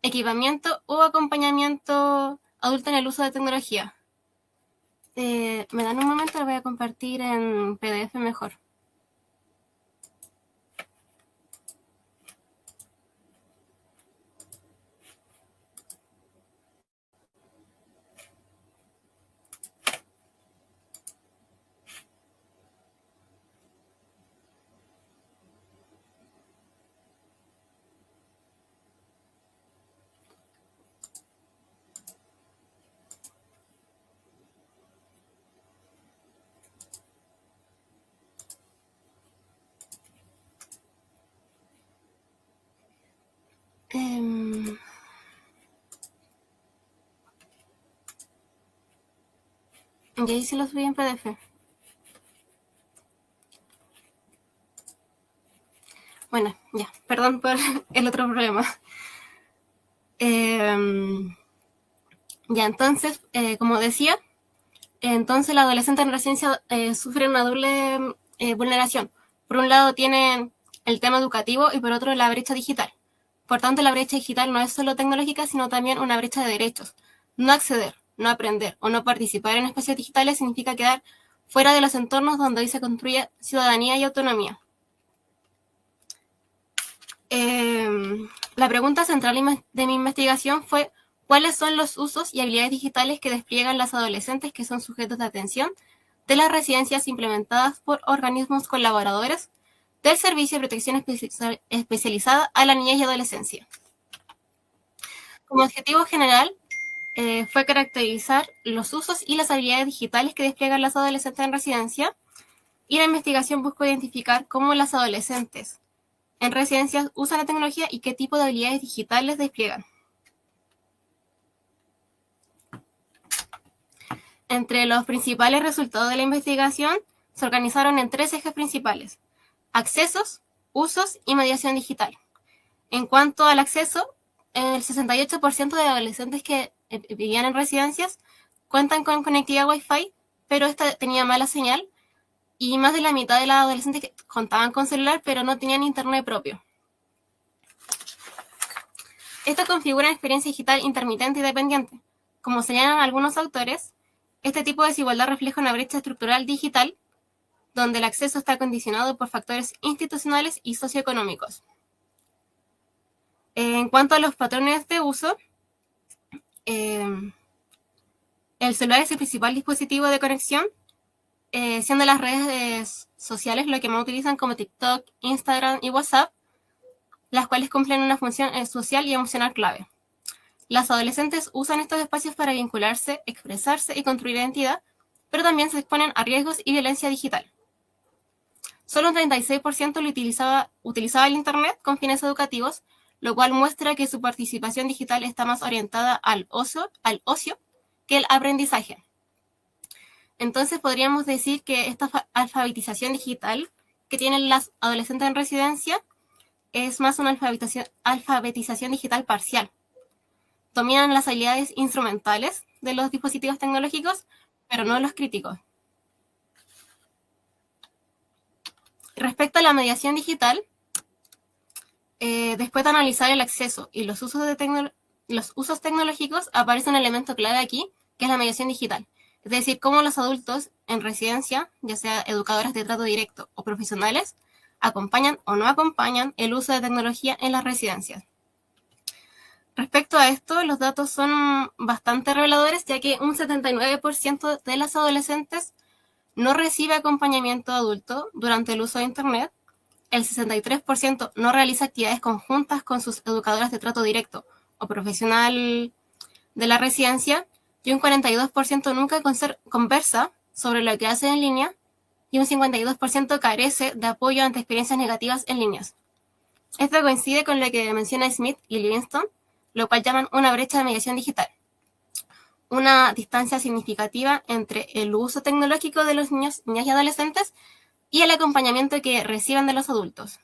equipamiento o acompañamiento adulto en el uso de tecnología. Me dan un momento, lo voy a compartir en PDF mejor. Y ahí sí lo subí en PDF. Bueno, ya, perdón por el otro problema. Ya, entonces, como decía, entonces la adolescente en residencia sufre una doble vulneración. Por un lado tienen el tema educativo y por otro la brecha digital. Por tanto, la brecha digital no es solo tecnológica, sino también una brecha de derechos. No acceder, no aprender o no participar en espacios digitales significa quedar fuera de los entornos donde hoy se construye ciudadanía y autonomía. La pregunta central de mi investigación fue ¿cuáles son los usos y habilidades digitales que despliegan las adolescentes que son sujetos de atención de las residencias implementadas por organismos colaboradores del Servicio de Protección Especializada a la Niñez y Adolescencia? Como objetivo general, fue caracterizar los usos y las habilidades digitales que despliegan las adolescentes en residencia, y la investigación buscó identificar cómo las adolescentes en residencias usan la tecnología y qué tipo de habilidades digitales despliegan. Entre los principales resultados de la investigación se organizaron en 3 ejes principales: accesos, usos y mediación digital. En cuanto al acceso, el 68% de adolescentes que vivían en residencias cuentan con conectividad Wi-Fi, pero esta tenía mala señal, y más de la mitad de las adolescentes que contaban con celular, pero no tenían internet propio. Esto configura una experiencia digital intermitente y dependiente. Como señalan algunos autores, este tipo de desigualdad refleja una brecha estructural digital, donde el acceso está condicionado por factores institucionales y socioeconómicos. En cuanto a los patrones de uso, el celular es el principal dispositivo de conexión, siendo las redes sociales lo que más utilizan, como TikTok, Instagram y WhatsApp, las cuales cumplen una función social y emocional clave. Las adolescentes usan estos espacios para vincularse, expresarse y construir identidad, pero también se exponen a riesgos y violencia digital. Solo un 36% utilizaba el Internet con fines educativos, lo cual muestra que su participación digital está más orientada al ocio que el aprendizaje. Entonces podríamos decir que esta alfabetización digital que tienen las adolescentes en residencia es más una alfabetización digital parcial. Dominan las habilidades instrumentales de los dispositivos tecnológicos, pero no los críticos. Respecto a la mediación digital, después de analizar el acceso y los usos tecnológicos, aparece un elemento clave aquí, que es la mediación digital. Es decir, cómo los adultos en residencia, ya sea educadoras de trato directo o profesionales, acompañan o no acompañan el uso de tecnología en las residencias. Respecto a esto, los datos son bastante reveladores, ya que un 79% de las adolescentes no recibe acompañamiento adulto durante el uso de Internet, el 63% no realiza actividades conjuntas con sus educadoras de trato directo o profesional de la residencia, y un 42% nunca conversa sobre lo que hace en línea, y un 52% carece de apoyo ante experiencias negativas en líneas. Esto coincide con lo que menciona Smith y Livingston, lo cual llaman una brecha de mediación digital. Una distancia significativa entre el uso tecnológico de los niños, niñas y adolescentes y el acompañamiento que reciben de los adultos.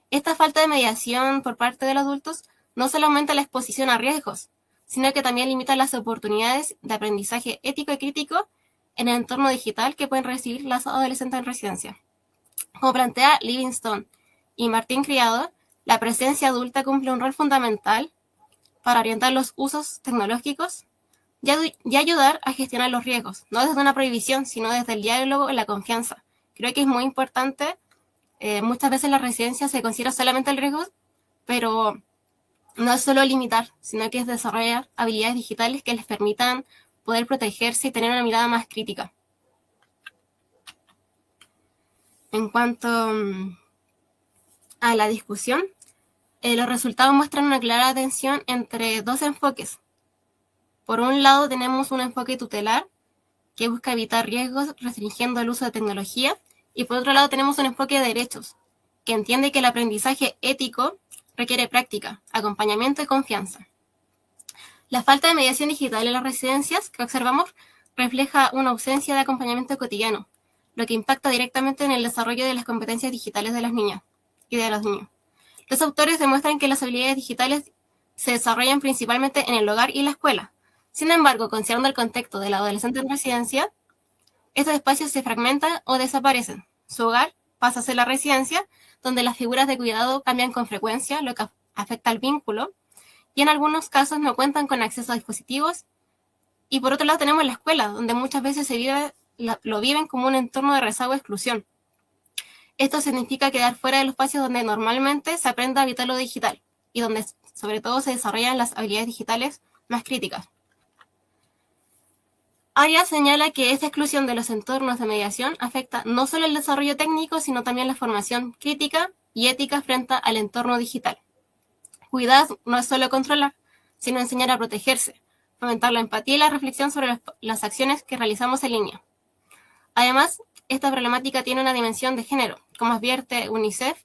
Esta falta de mediación por parte de los adultos no solo aumenta la exposición a riesgos, sino que también limita las oportunidades de aprendizaje ético y crítico en el entorno digital que pueden recibir las adolescentes en residencia. Como plantea Livingston y Martín Criado, la presencia adulta cumple un rol fundamental para orientar los usos tecnológicos y ayudar a gestionar los riesgos, no desde una prohibición, sino desde el diálogo y la confianza. Creo que es muy importante. Muchas veces la residencia se considera solamente el riesgo, pero no es solo limitar, sino que es desarrollar habilidades digitales que les permitan poder protegerse y tener una mirada más crítica. En cuanto a la discusión, los resultados muestran una clara tensión entre dos enfoques. Por un lado tenemos un enfoque tutelar que busca evitar riesgos restringiendo el uso de tecnología, y por otro lado tenemos un enfoque de derechos que entiende que el aprendizaje ético requiere práctica, acompañamiento y confianza. La falta de mediación digital en las residencias que observamos refleja una ausencia de acompañamiento cotidiano, lo que impacta directamente en el desarrollo de las competencias digitales de las niñas y de los niños. Los autores demuestran que las habilidades digitales se desarrollan principalmente en el hogar y la escuela. Sin embargo, considerando el contexto del adolescente en residencia, estos espacios se fragmentan o desaparecen. Su hogar pasa a ser la residencia, donde las figuras de cuidado cambian con frecuencia, lo que afecta al vínculo, y en algunos casos no cuentan con acceso a dispositivos. Y por otro lado tenemos la escuela, donde muchas veces lo viven como un entorno de rezago o exclusión. Esto significa quedar fuera de los espacios donde normalmente se aprende a habitar lo digital y donde sobre todo se desarrollan las habilidades digitales más críticas. Arias señala que esta exclusión de los entornos de mediación afecta no solo el desarrollo técnico, sino también la formación crítica y ética frente al entorno digital. Cuidar no es solo controlar, sino enseñar a protegerse, fomentar la empatía y la reflexión sobre las acciones que realizamos en línea. Además, esta problemática tiene una dimensión de género. Como advierte UNICEF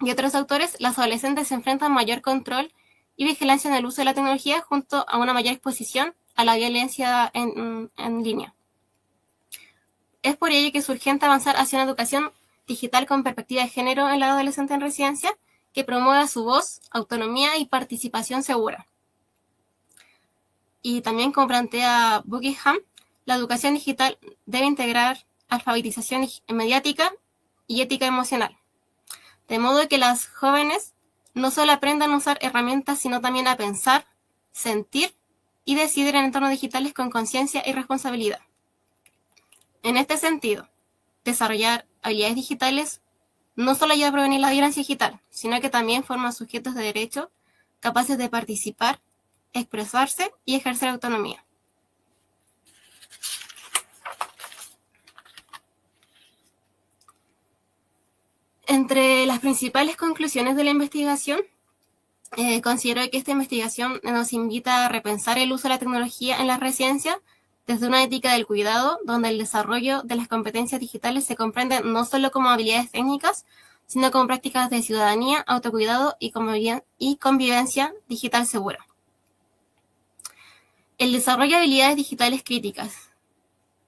y otros autores, las adolescentes se enfrentan a mayor control y vigilancia en el uso de la tecnología junto a una mayor exposición a la violencia en línea. Es por ello que es urgente avanzar hacia una educación digital con perspectiva de género en la adolescente en residencia que promueva su voz, autonomía y participación segura. Y también, como plantea Buckingham, la educación digital debe integrar alfabetización mediática y ética emocional, de modo que las jóvenes no solo aprendan a usar herramientas, sino también a pensar, sentir y decidir en entornos digitales con conciencia y responsabilidad. En este sentido, desarrollar habilidades digitales no solo ayuda a prevenir la violencia digital, sino que también forma sujetos de derecho capaces de participar, expresarse y ejercer autonomía. Entre las principales conclusiones de la investigación, considero que esta investigación nos invita a repensar el uso de la tecnología en las residencias desde una ética del cuidado, donde el desarrollo de las competencias digitales se comprende no solo como habilidades técnicas, sino como prácticas de ciudadanía, autocuidado y convivencia digital segura. El desarrollo de habilidades digitales críticas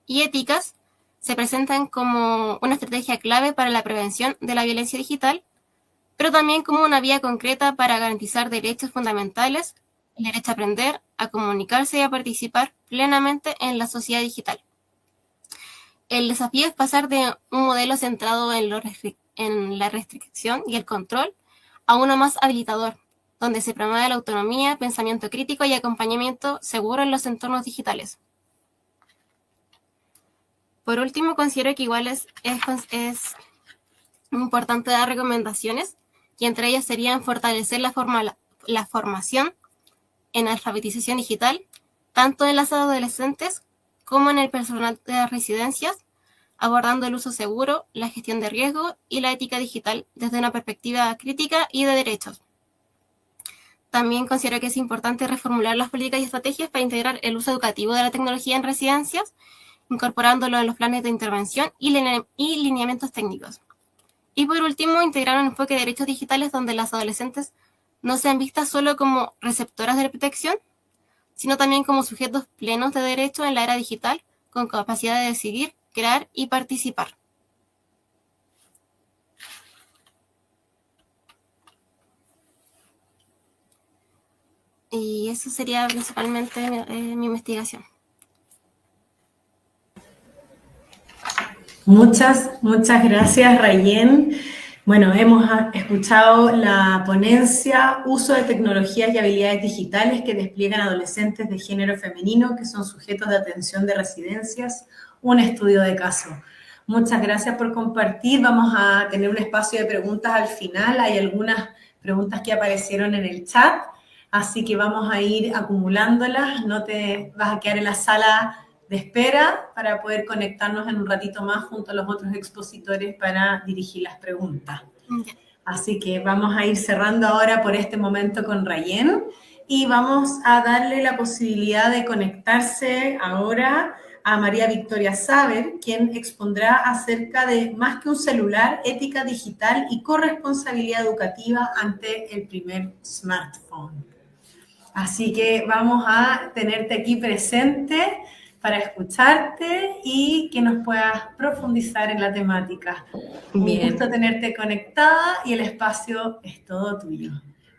y éticas se presentan como una estrategia clave para la prevención de la violencia digital, pero también como una vía concreta para garantizar derechos fundamentales, el derecho a aprender, a comunicarse y a participar plenamente en la sociedad digital. El desafío es pasar de un modelo centrado en la restricción y el control a uno más habilitador, donde se promueve la autonomía, pensamiento crítico y acompañamiento seguro en los entornos digitales. Por último, considero que igual es importante dar recomendaciones, y entre ellas serían fortalecer la formación en alfabetización digital, tanto en las adolescentes como en el personal de las residencias, abordando el uso seguro, la gestión de riesgo y la ética digital desde una perspectiva crítica y de derechos. También considero que es importante reformular las políticas y estrategias para integrar el uso educativo de la tecnología en residencias, incorporándolo en los planes de intervención y lineamientos técnicos. Y por último, integrar un enfoque de derechos digitales donde las adolescentes no sean vistas solo como receptoras de protección, sino también como sujetos plenos de derecho en la era digital, con capacidad de decidir, crear y participar. Y eso sería principalmente mi investigación. Muchas gracias, Rayen. Bueno, hemos escuchado la ponencia Uso de tecnologías y habilidades digitales que despliegan adolescentes de género femenino que son sujetos de atención de residencias, un estudio de caso. Muchas gracias por compartir. Vamos a tener un espacio de preguntas al final. Hay algunas preguntas que aparecieron en el chat, así que vamos a ir acumulándolas. No te vas a quedar en la sala de espera para poder conectarnos en un ratito más junto a los otros expositores para dirigir las preguntas. Así que vamos a ir cerrando ahora por este momento con Rayen y vamos a darle la posibilidad de conectarse ahora a María Victoria Saber, quien expondrá acerca de Más que un celular, ética digital y corresponsabilidad educativa ante el primer smartphone. Así que vamos a tenerte aquí presente para escucharte y que nos puedas profundizar en la temática. Bien. Un gusto tenerte conectada y el espacio es todo tuyo.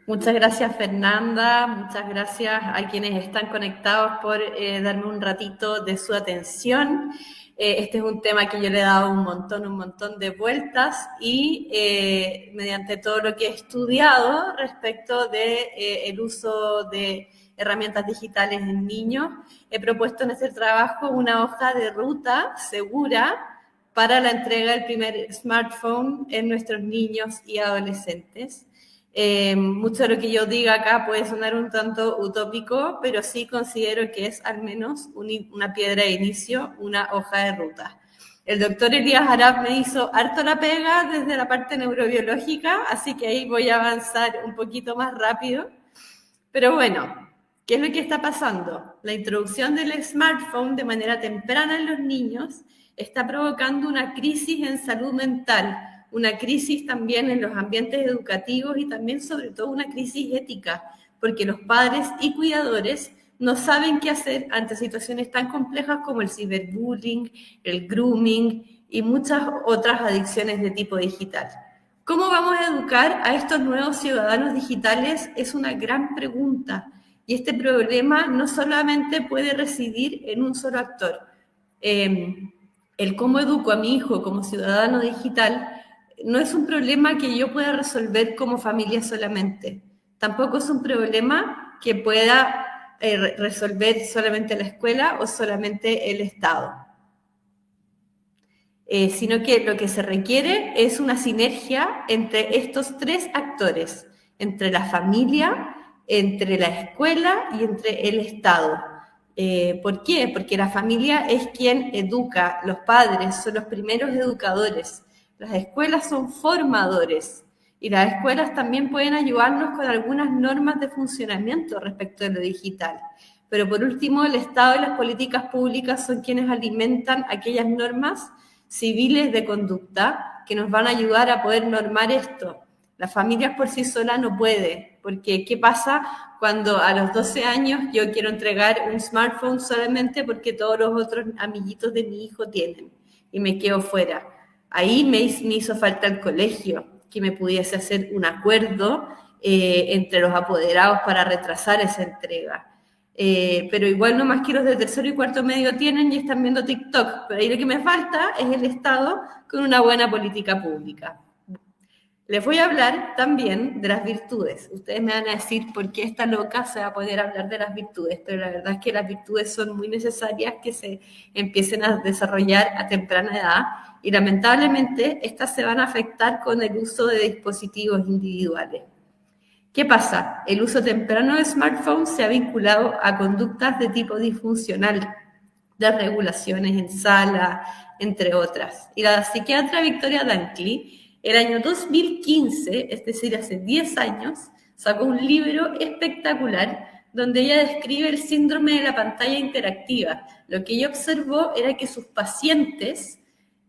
Muchas gracias, Fernanda. Muchas gracias a quienes están conectados por darme un ratito de su atención. Este es un tema que yo le he dado un montón de vueltas y mediante todo lo que he estudiado respecto de el uso de herramientas digitales en niños, he propuesto en este trabajo una hoja de ruta segura para la entrega del primer smartphone en nuestros niños y adolescentes. Mucho de lo que yo diga acá puede sonar un tanto utópico, pero sí considero que es al menos una piedra de inicio, una hoja de ruta. El doctor Elías Arab me hizo harto la pega desde la parte neurobiológica, así que ahí voy a avanzar un poquito más rápido. Pero bueno, ¿qué es lo que está pasando? La introducción del smartphone de manera temprana en los niños está provocando una crisis en salud mental, una crisis también en los ambientes educativos y también sobre todo una crisis ética, porque los padres y cuidadores no saben qué hacer ante situaciones tan complejas como el ciberbullying, el grooming y muchas otras adicciones de tipo digital. ¿Cómo vamos a educar a estos nuevos ciudadanos digitales? Es una gran pregunta y este problema no solamente puede residir en un solo actor. El cómo educo a mi hijo como ciudadano digital no es un problema que yo pueda resolver como familia solamente. Tampoco es un problema que pueda resolver solamente la escuela o solamente el Estado. Sino que lo que se requiere es una sinergia entre estos tres actores, entre la familia, entre la escuela y entre el Estado. ¿Por qué? Porque la familia es quien educa, los padres son los primeros educadores. Las escuelas son formadores y las escuelas también pueden ayudarnos con algunas normas de funcionamiento respecto de lo digital. Pero por último, el Estado y las políticas públicas son quienes alimentan aquellas normas civiles de conducta que nos van a ayudar a poder normar esto. Las familias por sí solas no pueden, porque ¿qué pasa cuando a los 12 años yo quiero entregar un smartphone solamente porque todos los otros amiguitos de mi hijo tienen y me quedo fuera? Ahí me hizo falta el colegio, que me pudiese hacer un acuerdo entre los apoderados para retrasar esa entrega. Pero igual no más que los de tercero y cuarto medio tienen y están viendo TikTok. Pero ahí lo que me falta es el Estado con una buena política pública. Les voy a hablar también de las virtudes. Ustedes me van a decir por qué esta loca se va a poder hablar de las virtudes, pero la verdad es que las virtudes son muy necesarias que se empiecen a desarrollar a temprana edad y lamentablemente estas se van a afectar con el uso de dispositivos individuales. ¿Qué pasa? El uso temprano de smartphones se ha vinculado a conductas de tipo disfuncional, de regulaciones en sala, entre otras. Y la psiquiatra Victoria Dankli, el año 2015, es decir, hace 10 años, sacó un libro espectacular donde ella describe el síndrome de la pantalla interactiva. Lo que ella observó era que sus pacientes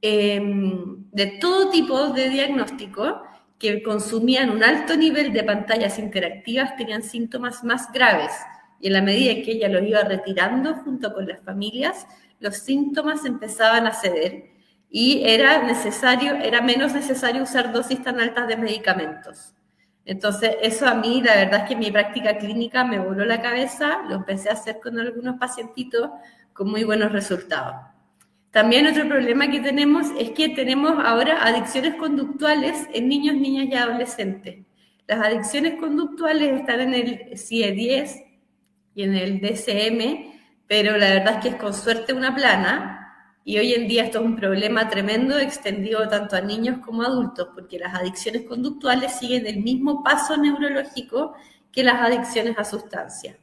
de todo tipo de diagnóstico que consumían un alto nivel de pantallas interactivas tenían síntomas más graves. Y en la medida en que ella los iba retirando junto con las familias, los síntomas empezaban a ceder. Y era menos necesario usar dosis tan altas de medicamentos. Entonces, eso a mí, la verdad es que en mi práctica clínica me voló la cabeza, lo empecé a hacer con algunos pacientitos con muy buenos resultados. También otro problema que tenemos es que tenemos ahora adicciones conductuales en niños, niñas y adolescentes. Las adicciones conductuales están en el CIE-10 y en el DSM, pero la verdad es que es con suerte una plana. Y hoy en día esto es un problema tremendo, extendido tanto a niños como a adultos, porque las adicciones conductuales siguen el mismo paso neurológico que las adicciones a sustancias.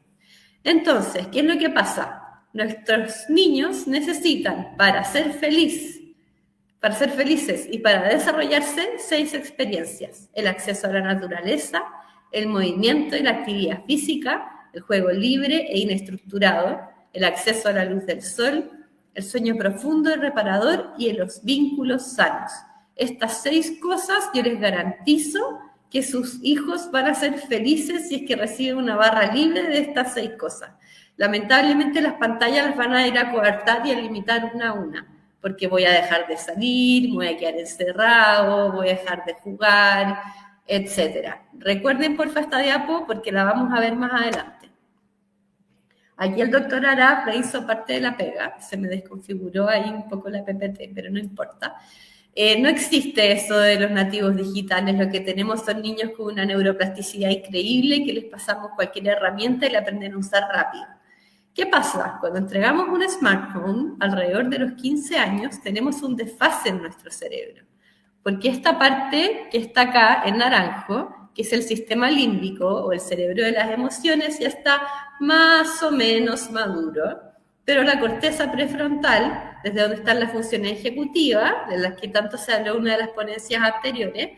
Entonces, ¿qué es lo que pasa? Nuestros niños necesitan, para ser felices y para desarrollarse, 6 experiencias: el acceso a la naturaleza, el movimiento y la actividad física, el juego libre e inestructurado, el acceso a la luz del sol, el sueño profundo y reparador y en los vínculos sanos. Estas 6 cosas yo les garantizo que sus hijos van a ser felices si es que reciben una barra libre de estas 6 cosas. Lamentablemente las pantallas las van a ir a coartar y a limitar una a una, porque voy a dejar de salir, me voy a quedar encerrado, voy a dejar de jugar, etc. Recuerden porfa esta diapo porque la vamos a ver más adelante. Aquí el doctor Arap le hizo parte de la pega, se me desconfiguró ahí un poco la PPT, pero no importa. No existe eso de los nativos digitales, lo que tenemos son niños con una neuroplasticidad increíble que les pasamos cualquier herramienta y la aprenden a usar rápido. ¿Qué pasa? Cuando entregamos un smartphone alrededor de los 15 años, tenemos un desfase en nuestro cerebro, porque esta parte que está acá en naranjo, que es el sistema límbico o el cerebro de las emociones, ya está más o menos maduro, pero la corteza prefrontal, desde donde están las funciones ejecutivas, de las que tanto se habló en una de las ponencias anteriores,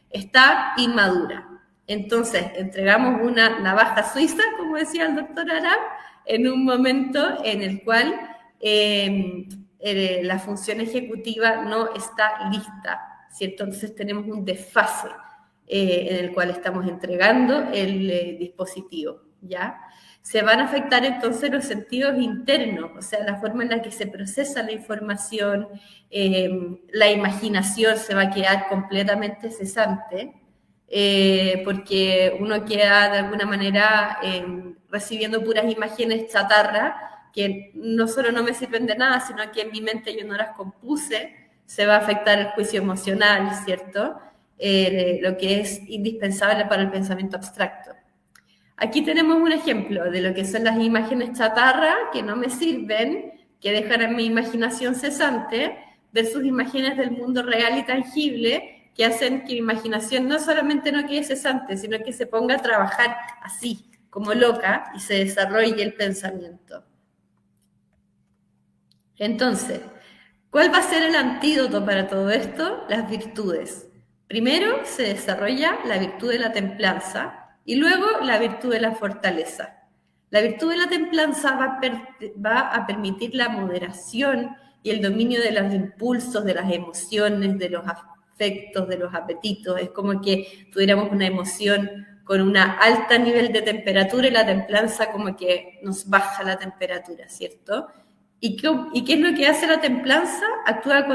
está inmadura. Entonces, entregamos una navaja suiza, como decía el doctor Arap, en un momento en el cual la función ejecutiva no está lista, ¿cierto? Entonces tenemos un desfase en el cual estamos entregando el dispositivo, ¿ya? Se van a afectar entonces los sentidos internos, o sea, la forma en la que se procesa la información, la imaginación se va a quedar completamente cesante, porque uno queda de alguna manera recibiendo puras imágenes chatarra, que no solo no me sirven de nada, sino que en mi mente yo no las compuse, se va a afectar el juicio emocional, ¿cierto? Lo que es indispensable para el pensamiento abstracto. Aquí tenemos un ejemplo de lo que son las imágenes chatarra, que no me sirven, que dejan en mi imaginación cesante, versus imágenes del mundo real y tangible, que hacen que mi imaginación no solamente no quede cesante, sino que se ponga a trabajar así, como loca, y se desarrolle el pensamiento. Entonces, ¿cuál va a ser el antídoto para todo esto? Las virtudes. Primero se desarrolla la virtud de la templanza y luego la virtud de la fortaleza. La virtud de la templanza va a permitir la moderación y el dominio de los impulsos, de las emociones, de los afectos, de los apetitos. Es como que tuviéramos una emoción con un alto nivel de temperatura y la templanza como que nos baja la temperatura, ¿cierto? ¿Y qué es lo que hace la templanza? Actúa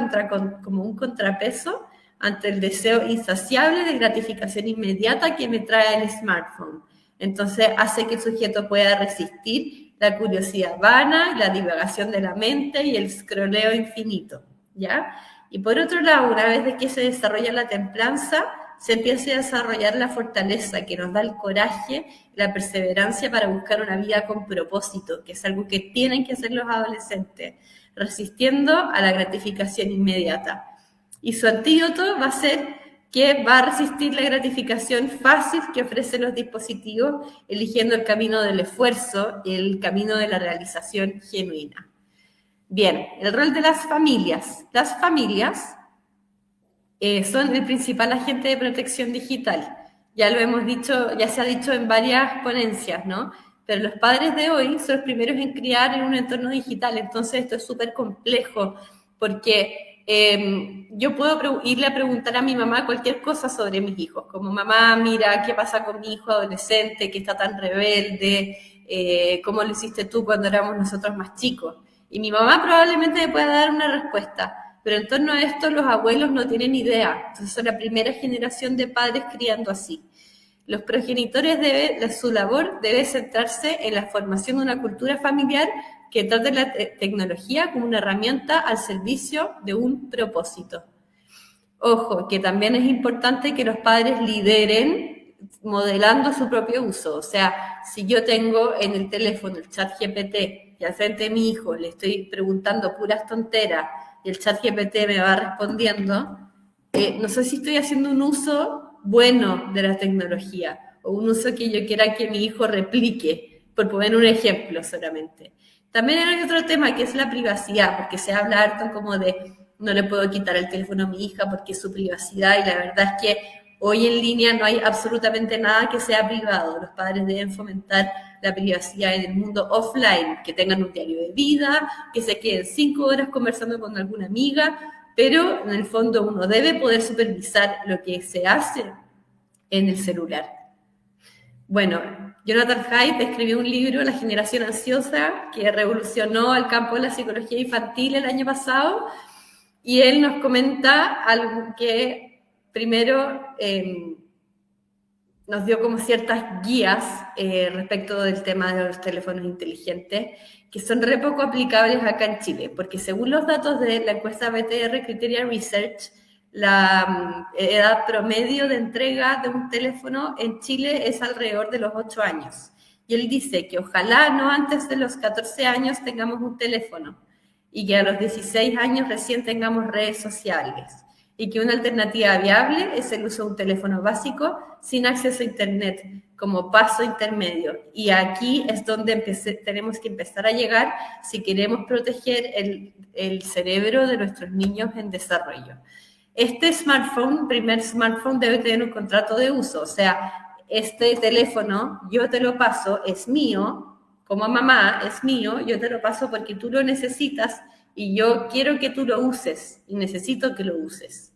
como un contrapeso ante el deseo insaciable de gratificación inmediata que me trae el smartphone. Entonces hace que el sujeto pueda resistir la curiosidad vana, la divagación de la mente y el scrolleo infinito, ¿ya? Y por otro lado, una vez de que se desarrolla la templanza, se empieza a desarrollar la fortaleza que nos da el coraje, la perseverancia para buscar una vida con propósito, que es algo que tienen que hacer los adolescentes, resistiendo a la gratificación inmediata. Y su antídoto va a ser que va a resistir la gratificación fácil que ofrecen los dispositivos, eligiendo el camino del esfuerzo y el camino de la realización genuina. Bien, el rol de las familias. Las familias son el principal agente de protección digital. Ya lo hemos dicho, ya se ha dicho en varias ponencias, ¿no? Pero los padres de hoy son los primeros en criar en un entorno digital, entonces esto es súper complejo, porque yo puedo irle a preguntar a mi mamá cualquier cosa sobre mis hijos, como mamá, mira, ¿qué pasa con mi hijo adolescente que está tan rebelde? ¿Cómo lo hiciste tú cuando éramos nosotros más chicos? Y mi mamá probablemente me pueda dar una respuesta, pero en torno a esto los abuelos no tienen idea, entonces son la primera generación de padres criando así. Los progenitores su labor debe centrarse en la formación de una cultura familiar que trate la tecnología como una herramienta al servicio de un propósito. Ojo, que también es importante que los padres lideren modelando su propio uso. O sea, si yo tengo en el teléfono el chat GPT y al frente de mi hijo le estoy preguntando puras tonteras y el chat GPT me va respondiendo, no sé si estoy haciendo un uso bueno de la tecnología o un uso que yo quiera que mi hijo replique, por poner un ejemplo solamente. También hay otro tema que es la privacidad, porque se habla harto como de no le puedo quitar el teléfono a mi hija porque es su privacidad, y la verdad es que hoy en línea no hay absolutamente nada que sea privado. Los padres deben fomentar la privacidad en el mundo offline, que tengan un diario de vida, que se queden 5 horas conversando con alguna amiga, pero en el fondo uno debe poder supervisar lo que se hace en el celular. Bueno, Jonathan Haidt escribió un libro, La generación ansiosa, que revolucionó el campo de la psicología infantil el año pasado, y él nos comenta algo que primero nos dio como ciertas guías respecto del tema de los teléfonos inteligentes, que son re poco aplicables acá en Chile, porque según los datos de la encuesta BTR Criteria Research, la edad promedio de entrega de un teléfono en Chile es alrededor de los 8 años. Y él dice que ojalá no antes de los 14 años tengamos un teléfono y que a los 16 años recién tengamos redes sociales. Y que una alternativa viable es el uso de un teléfono básico sin acceso a Internet como paso intermedio. Y aquí es donde tenemos que empezar a llegar si queremos proteger el cerebro de nuestros niños en desarrollo. Este smartphone, primer smartphone, debe tener un contrato de uso. O sea, este teléfono yo te lo paso, es mío, como mamá, es mío, yo te lo paso porque tú lo necesitas y yo quiero que tú lo uses y necesito que lo uses.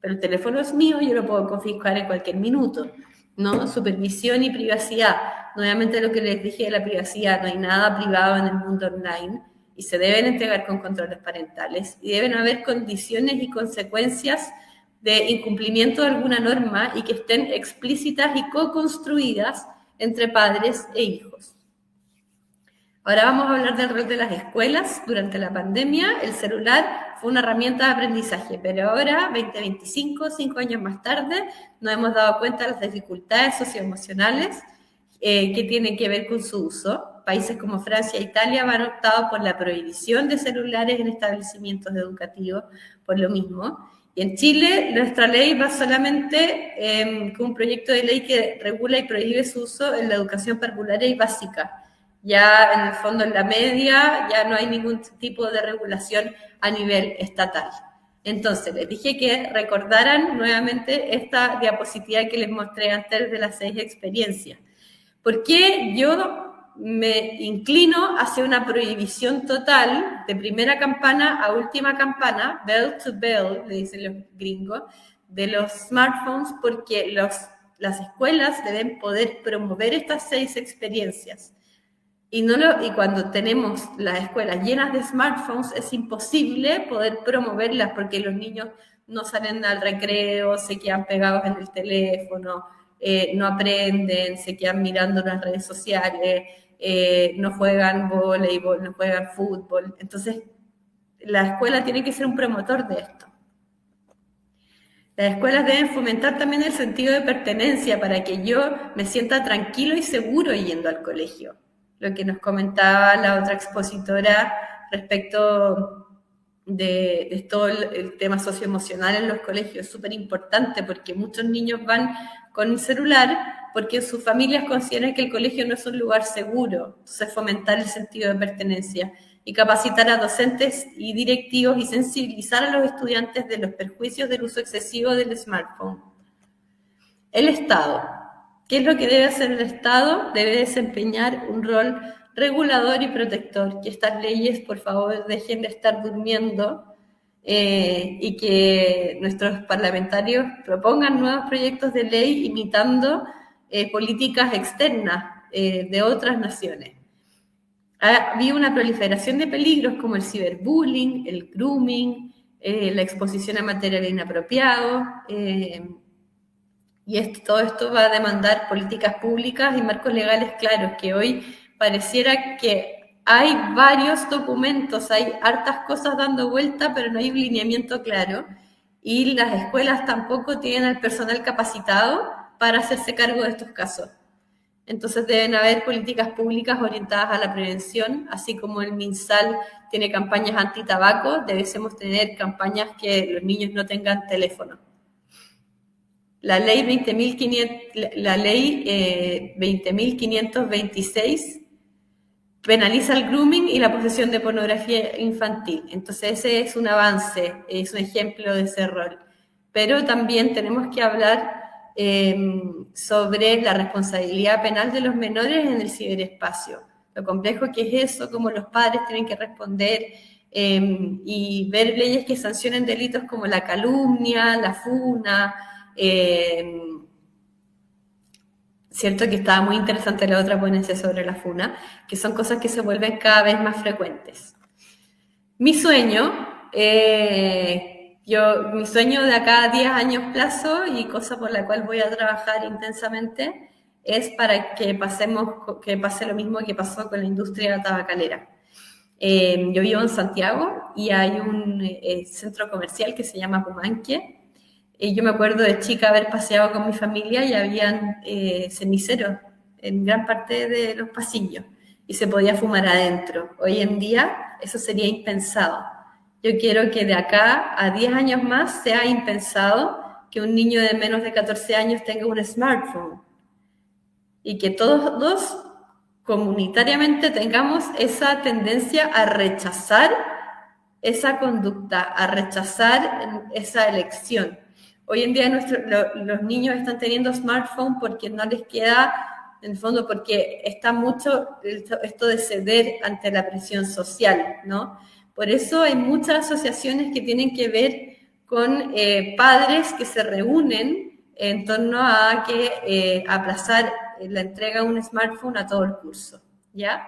Pero el teléfono es mío, yo lo puedo confiscar en cualquier minuto, ¿no? Supervisión y privacidad. Nuevamente lo que les dije de la privacidad, no hay nada privado en el mundo online y se deben entregar con controles parentales y deben haber condiciones y consecuencias de incumplimiento de alguna norma y que estén explícitas y co-construidas entre padres e hijos. Ahora vamos a hablar del rol de las escuelas. Durante la pandemia, el celular fue una herramienta de aprendizaje, pero ahora, 2025, 5 años más tarde, nos hemos dado cuenta de las dificultades socioemocionales que tienen que ver con su uso. Países como Francia e Italia han optado por la prohibición de celulares en establecimientos educativos por lo mismo. Y en Chile, nuestra ley va solamente con un proyecto de ley que regula y prohíbe su uso en la educación parvularia y básica. Ya en el fondo, en la media, ya no hay ningún tipo de regulación a nivel estatal. Entonces, les dije que recordaran nuevamente esta diapositiva que les mostré antes de las 6 experiencias. ¿Por qué yo me inclino hacia una prohibición total, de primera campana a última campana, bell to bell, le dicen los gringos, de los smartphones? Porque las escuelas deben poder promover estas 6 experiencias. Y cuando tenemos las escuelas llenas de smartphones, es imposible poder promoverlas porque los niños no salen al recreo, se quedan pegados en el teléfono, no aprenden, se quedan mirando las redes sociales, no juegan voleibol, no juegan fútbol. Entonces, la escuela tiene que ser un promotor de esto. Las escuelas deben fomentar también el sentido de pertenencia para que yo me sienta tranquilo y seguro yendo al colegio. Lo que nos comentaba la otra expositora respecto de todo el tema socioemocional en los colegios es súper importante porque muchos niños van con un celular porque sus familias consideran que el colegio no es un lugar seguro. Entonces, fomentar el sentido de pertenencia y capacitar a docentes y directivos y sensibilizar a los estudiantes de los perjuicios del uso excesivo del smartphone. El Estado. ¿Qué es lo que debe hacer el Estado? Debe desempeñar un rol regulador y protector. Que estas leyes, por favor, dejen de estar durmiendo y que nuestros parlamentarios propongan nuevos proyectos de ley imitando políticas externas de otras naciones. Ha habido una proliferación de peligros como el ciberbullying, el grooming, la exposición a material inapropiado, todo esto va a demandar políticas públicas y marcos legales claros, que hoy pareciera que hay varios documentos, hay hartas cosas dando vuelta, pero no hay un lineamiento claro, y las escuelas tampoco tienen al personal capacitado para hacerse cargo de estos casos. Entonces deben haber políticas públicas orientadas a la prevención, así como el MinSal tiene campañas anti-tabaco, debemos tener campañas que los niños no tengan teléfono. La ley 20.526 penaliza el grooming y la posesión de pornografía infantil. Entonces ese es un avance, es un ejemplo de ese rol. Pero también tenemos que hablar sobre la responsabilidad penal de los menores en el ciberespacio. Lo complejo que es eso, cómo los padres tienen que responder y ver leyes que sancionen delitos como la calumnia, la funa. Cierto que estaba muy interesante la otra ponencia sobre la funa, que son cosas que se vuelven cada vez más frecuentes. Mi sueño de acá a 10 años plazo y cosa por la cual voy a trabajar intensamente es para que pase lo mismo que pasó con la industria tabacalera. Yo vivo en Santiago y hay un centro comercial que se llama Pumanque. Yo me acuerdo de chica haber paseado con mi familia y habían ceniceros en gran parte de los pasillos y se podía fumar adentro. Hoy en día eso sería impensado. Yo quiero que de acá a 10 años más sea impensado que un niño de menos de 14 años tenga un smartphone y que todos comunitariamente tengamos esa tendencia a rechazar esa conducta, a rechazar esa elección. Hoy en día los niños están teniendo smartphone porque no les queda, en el fondo, porque está mucho esto de ceder ante la presión social, ¿no? Por eso hay muchas asociaciones que tienen que ver con padres que se reúnen en torno a aplazar la entrega de un smartphone a todo el curso, ¿ya?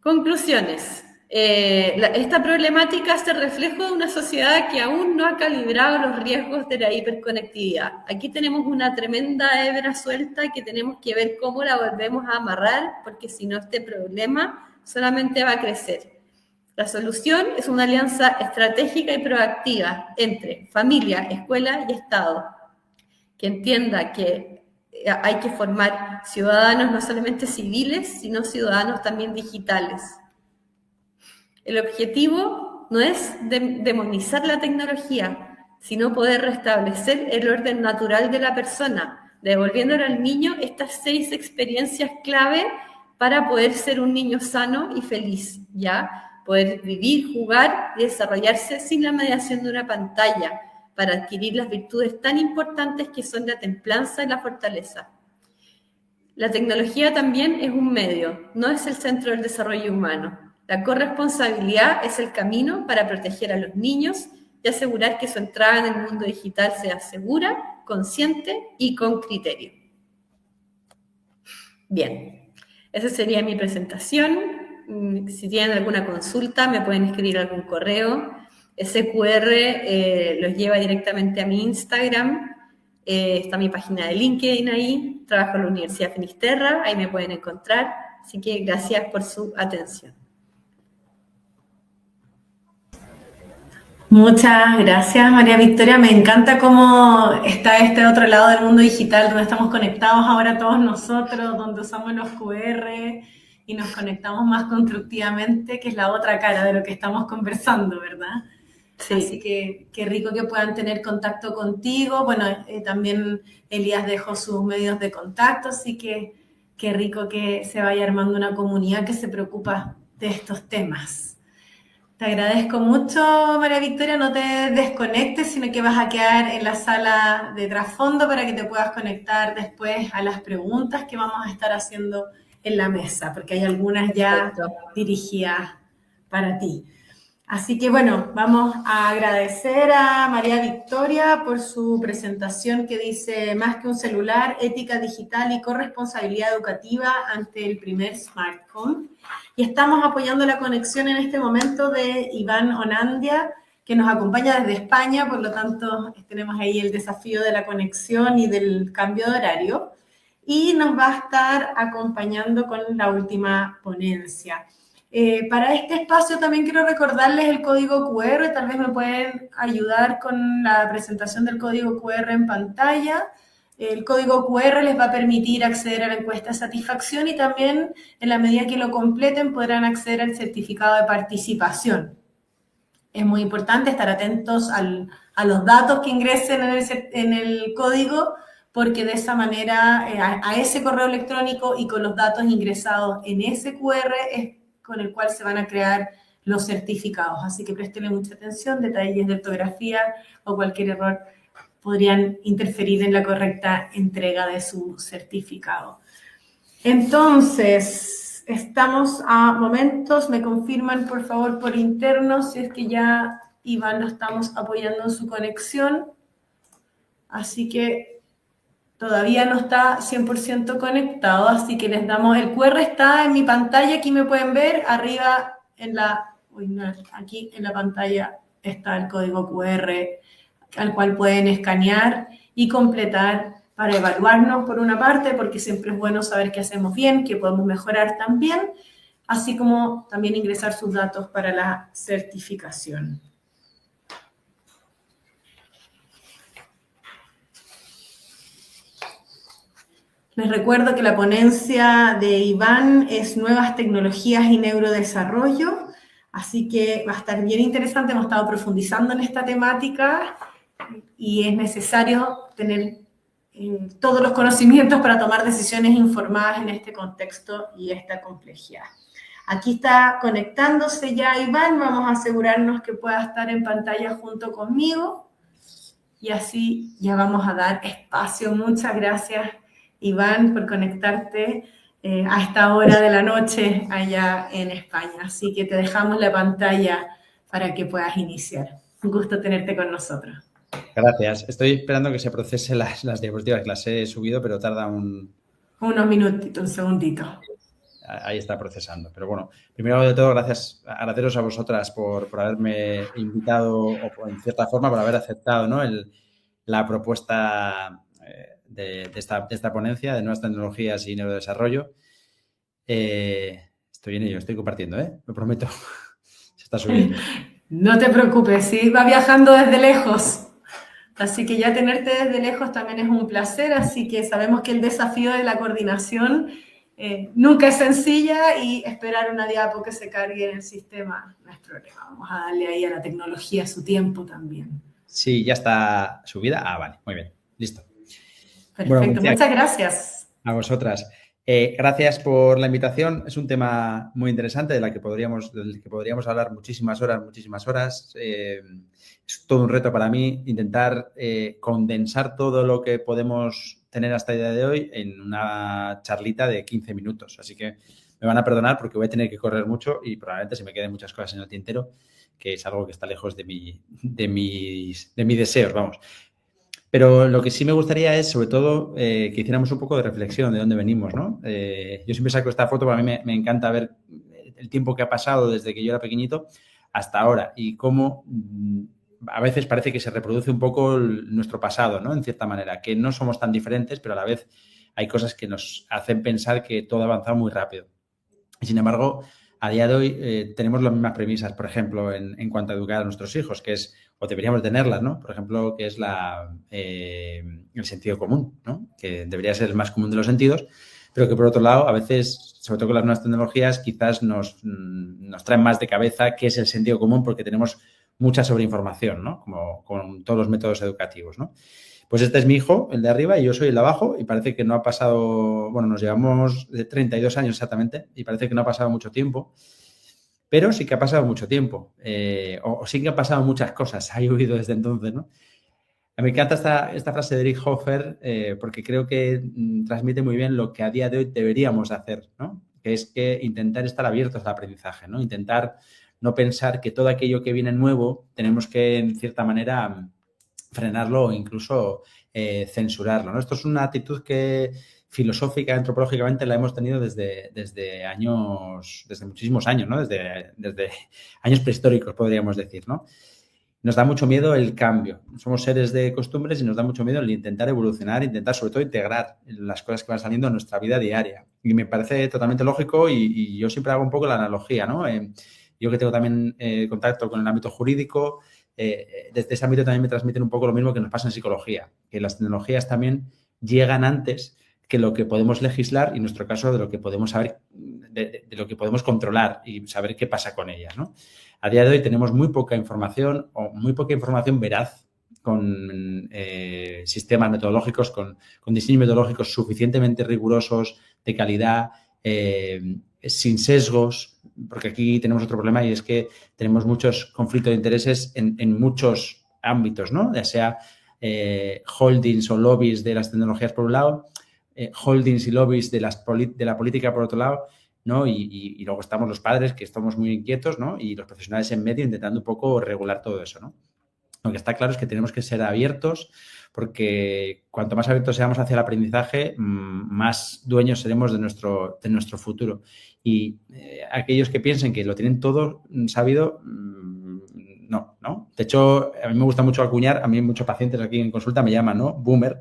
Conclusiones. Esta problemática es el reflejo de una sociedad que aún no ha calibrado los riesgos de la hiperconectividad. Aquí tenemos una tremenda hebra suelta que tenemos que ver cómo la volvemos a amarrar, porque si no este problema solamente va a crecer. La solución es una alianza estratégica y proactiva entre familia, escuela y Estado, que entienda que hay que formar ciudadanos no solamente civiles, sino ciudadanos también digitales. El objetivo no es demonizar la tecnología, sino poder restablecer el orden natural de la persona, devolviéndole al niño estas 6 experiencias clave para poder ser un niño sano y feliz, ¿ya? Poder vivir, jugar y desarrollarse sin la mediación de una pantalla, para adquirir las virtudes tan importantes que son la templanza y la fortaleza. La tecnología también es un medio, no es el centro del desarrollo humano. La corresponsabilidad es el camino para proteger a los niños y asegurar que su entrada en el mundo digital sea segura, consciente y con criterio. Bien, esa sería mi presentación. Si tienen alguna consulta, me pueden escribir algún correo. Ese QR los lleva directamente a mi Instagram. Está mi página de LinkedIn ahí. Trabajo en la Universidad de Finisterra, ahí me pueden encontrar. Así que gracias por su atención. Muchas gracias, María Victoria. Me encanta cómo está este otro lado del mundo digital, donde estamos conectados ahora todos nosotros, donde usamos los QR y nos conectamos más constructivamente, que es la otra cara de lo que estamos conversando, ¿verdad? Sí. Así que qué rico que puedan tener contacto contigo. Bueno, también Elías dejó sus medios de contacto, así que qué rico que se vaya armando una comunidad que se preocupa de estos temas. Te agradezco mucho, María Victoria, no te desconectes, sino que vas a quedar en la sala de trasfondo para que te puedas conectar después a las preguntas que vamos a estar haciendo en la mesa, porque hay algunas ya dirigidas para ti. Así que bueno, vamos a agradecer a María Victoria por su presentación que dice más que un celular, ética digital y corresponsabilidad educativa ante el primer smartphone. Y estamos apoyando la conexión en este momento de Iván Onandia, que nos acompaña desde España, por lo tanto tenemos ahí el desafío de la conexión y del cambio de horario. Y nos va a estar acompañando con la última ponencia. Para este espacio también quiero recordarles el código QR, tal vez me pueden ayudar con la presentación del código QR en pantalla. El código QR les va a permitir acceder a la encuesta de satisfacción y también, en la medida que lo completen, podrán acceder al certificado de participación. Es muy importante estar atentos a los datos que ingresen en el código, porque de esa manera, a ese correo electrónico y con los datos ingresados en ese QR es con el cual se van a crear los certificados. Así que préstenle mucha atención, detalles de ortografía o cualquier error podrían interferir en la correcta entrega de su certificado. Entonces, estamos a momentos, me confirman por favor por interno si es que ya Iván lo estamos apoyando en su conexión. Así que todavía no está 100% conectado, así que les damos, el QR está en mi pantalla, aquí me pueden ver, arriba en la, aquí en la pantalla está el código QR al cual pueden escanear y completar para evaluarnos por una parte, porque siempre es bueno saber qué hacemos bien, qué podemos mejorar también, así como también ingresar sus datos para la certificación. Les recuerdo que la ponencia de Iván es Nuevas Tecnologías y Neurodesarrollo, así que va a estar bien interesante. Hemos estado profundizando en esta temática y es necesario tener todos los conocimientos para tomar decisiones informadas en este contexto y esta complejidad. Aquí está conectándose ya Iván, vamos a asegurarnos que pueda estar en pantalla junto conmigo y así ya vamos a dar espacio. Muchas gracias, Iván, por conectarte a esta hora de la noche allá en España. Así que te dejamos la pantalla para que puedas iniciar. Un gusto tenerte con nosotros. Gracias. Estoy esperando que se procese las diapositivas, que las he subido, pero tarda unos minutitos, un segundito. Ahí está procesando. Pero bueno, primero de todo, agradeceros a vosotras por haberme invitado o en cierta forma por haber aceptado, ¿no?, la propuesta de esta ponencia de nuevas tecnologías y neurodesarrollo. Estoy en ello, estoy compartiendo, lo prometo. Se está subiendo. No te preocupes, sí, va viajando desde lejos. Así que ya tenerte desde lejos también es un placer, así que sabemos que el desafío de la coordinación nunca es sencilla y esperar una diapo que se cargue en el sistema no es problema. Vamos a darle ahí a la tecnología su tiempo también. Sí, ya está subida. Ah, vale, muy bien, listo. Perfecto, bueno, muchas gracias. A vosotras. Gracias por la invitación. Es un tema muy interesante del que podríamos hablar muchísimas horas. Es todo un reto para mí intentar condensar todo lo que podemos tener hasta el día de hoy en una charlita de 15 minutos. Así que me van a perdonar porque voy a tener que correr mucho y probablemente se me queden muchas cosas en el tintero, que es algo que está lejos de mis deseos, vamos. Pero lo que sí me gustaría es, sobre todo, que hiciéramos un poco de reflexión de dónde venimos, ¿no? Yo siempre saco esta foto, para mí me encanta ver el tiempo que ha pasado desde que yo era pequeñito hasta ahora y cómo a veces parece que se reproduce un poco nuestro pasado, ¿no? En cierta manera, que no somos tan diferentes, pero a la vez hay cosas que nos hacen pensar que todo ha avanzado muy rápido. Y sin embargo, a día de hoy tenemos las mismas premisas, por ejemplo, en cuanto a educar a nuestros hijos, que es, o deberíamos tenerlas, ¿no? Por ejemplo, que es el sentido común, ¿no? Que debería ser el más común de los sentidos, pero que por otro lado, a veces, sobre todo con las nuevas tecnologías, quizás nos traen más de cabeza qué es el sentido común porque tenemos mucha sobreinformación, ¿no? Como con todos los métodos educativos, ¿no? Pues este es mi hijo, el de arriba, y yo soy el de abajo, y parece que no ha pasado, bueno, nos llevamos de 32 años exactamente, y parece que no ha pasado mucho tiempo, pero sí que ha pasado mucho tiempo, o sí que han pasado muchas cosas, ha llovido desde entonces, ¿no? Me encanta esta frase de Eric Hoffer, porque creo que transmite muy bien lo que a día de hoy deberíamos hacer, ¿no? Que es que intentar estar abiertos al aprendizaje, ¿no? Intentar no pensar que todo aquello que viene nuevo tenemos que, en cierta manera, frenarlo o incluso censurarlo, ¿no? Esto es una actitud que filosófica, antropológicamente la hemos tenido desde muchísimos años, ¿no? Desde años prehistóricos, podríamos decir, ¿no? Nos da mucho miedo el cambio. Somos seres de costumbres y nos da mucho miedo el intentar evolucionar, intentar sobre todo integrar las cosas que van saliendo en nuestra vida diaria. Y me parece totalmente lógico y yo siempre hago un poco la analogía, ¿no? Yo que tengo también contacto con el ámbito jurídico, desde ese ámbito también me transmiten un poco lo mismo que nos pasa en psicología, que las tecnologías también llegan antes que lo que podemos legislar y en nuestro caso de lo que podemos saber, de lo que podemos controlar y saber qué pasa con ellas, ¿no? A día de hoy tenemos muy poca información o muy poca información veraz con sistemas metodológicos, con diseños metodológicos suficientemente rigurosos, de calidad, sin sesgos, porque aquí tenemos otro problema y es que tenemos muchos conflictos de intereses en muchos ámbitos, ¿no? Ya sea holdings o lobbies de las tecnologías por un lado, holdings y lobbies de la política por otro lado, ¿no? Y luego estamos los padres, que estamos muy inquietos, ¿no? Y los profesionales en medio intentando un poco regular todo eso, ¿no? Lo que está claro es que tenemos que ser abiertos, porque cuanto más abiertos seamos hacia el aprendizaje, más dueños seremos de nuestro futuro. Y aquellos que piensen que lo tienen todo sabido, no. De hecho, a mí me gusta mucho acuñar, a mí muchos pacientes aquí en consulta me llaman, ¿no? Boomer,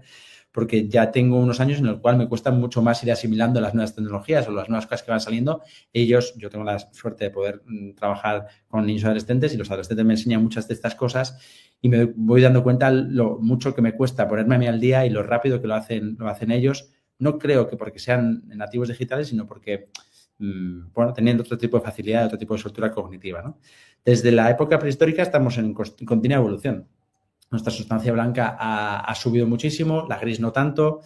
porque ya tengo unos años en el cual me cuesta mucho más ir asimilando las nuevas tecnologías o las nuevas cosas que van saliendo. Yo tengo la suerte de poder trabajar con niños adolescentes y los adolescentes me enseñan muchas de estas cosas y me voy dando cuenta lo mucho que me cuesta ponerme a mí al día y lo rápido que lo hacen ellos. No creo que porque sean nativos digitales, sino porque, teniendo otro tipo de facilidad, otro tipo de soltura cognitiva, ¿no? Desde la época prehistórica estamos en continua evolución. Nuestra sustancia blanca ha subido muchísimo, la gris no tanto,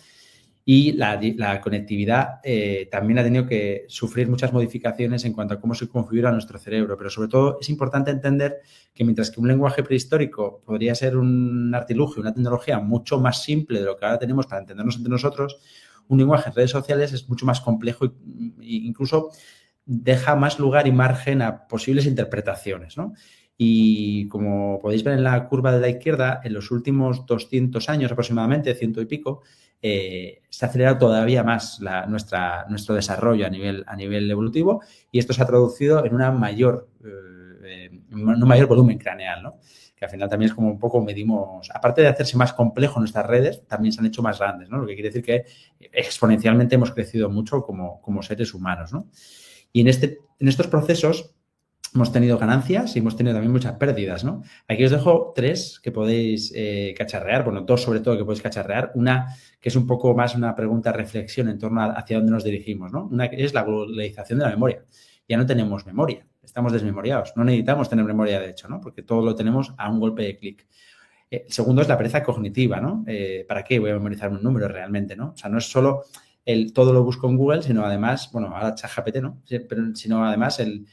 y la conectividad también ha tenido que sufrir muchas modificaciones en cuanto a cómo se configura nuestro cerebro. Pero sobre todo es importante entender que mientras que un lenguaje prehistórico podría ser un artilugio, una tecnología mucho más simple de lo que ahora tenemos para entendernos entre nosotros, un lenguaje en redes sociales es mucho más complejo e incluso deja más lugar y margen a posibles interpretaciones, ¿no? Y como podéis ver en la curva de la izquierda, en los últimos 200 años aproximadamente, 100 y pico, se ha acelerado todavía más nuestro desarrollo a nivel evolutivo y esto se ha traducido en un mayor volumen craneal, ¿no? Que al final también es como un poco medimos, aparte de hacerse más complejo nuestras redes, también se han hecho más grandes, ¿no? Lo que quiere decir que exponencialmente hemos crecido mucho como seres humanos, ¿no? Y en estos procesos hemos tenido ganancias y hemos tenido también muchas pérdidas, ¿no? Aquí os dejo 3 que podéis cacharrear, 2 sobre todo que podéis cacharrear. Una que es un poco más una pregunta reflexión en torno a hacia dónde nos dirigimos, ¿no? Una que es la globalización de la memoria. Ya no tenemos memoria, estamos desmemoriados. No necesitamos tener memoria, de hecho, ¿no? Porque todo lo tenemos a un golpe de clic. El segundo es la pereza cognitiva, ¿no? ¿Para qué voy a memorizar un número realmente, no? O sea, no es solo todo lo busco en Google, sino además, ahora ChatGPT, ¿no? Sino además el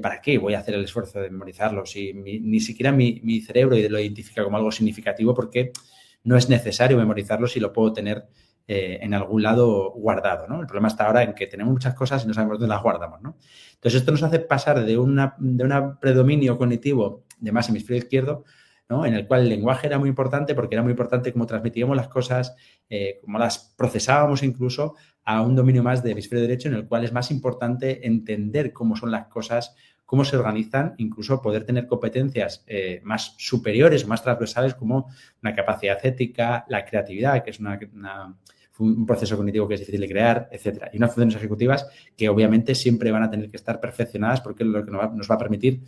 para qué voy a hacer el esfuerzo de memorizarlo, si ni siquiera mi cerebro lo identifica como algo significativo, porque no es necesario memorizarlo si lo puedo tener en algún lado guardado, ¿no? El problema está ahora en que tenemos muchas cosas y no sabemos dónde las guardamos, ¿no? Entonces, esto nos hace pasar de un predominio cognitivo de más hemisferio izquierdo, ¿no? En el cual el lenguaje era muy importante porque era muy importante cómo transmitíamos las cosas, cómo las procesábamos incluso, a un dominio más de hemisferio derecho en el cual es más importante entender cómo son las cosas, cómo se organizan, incluso poder tener competencias más superiores o más transversales como una capacidad ética, la creatividad, que es un proceso cognitivo que es difícil de crear, etcétera. Y unas funciones ejecutivas que obviamente siempre van a tener que estar perfeccionadas porque es lo que nos va a permitir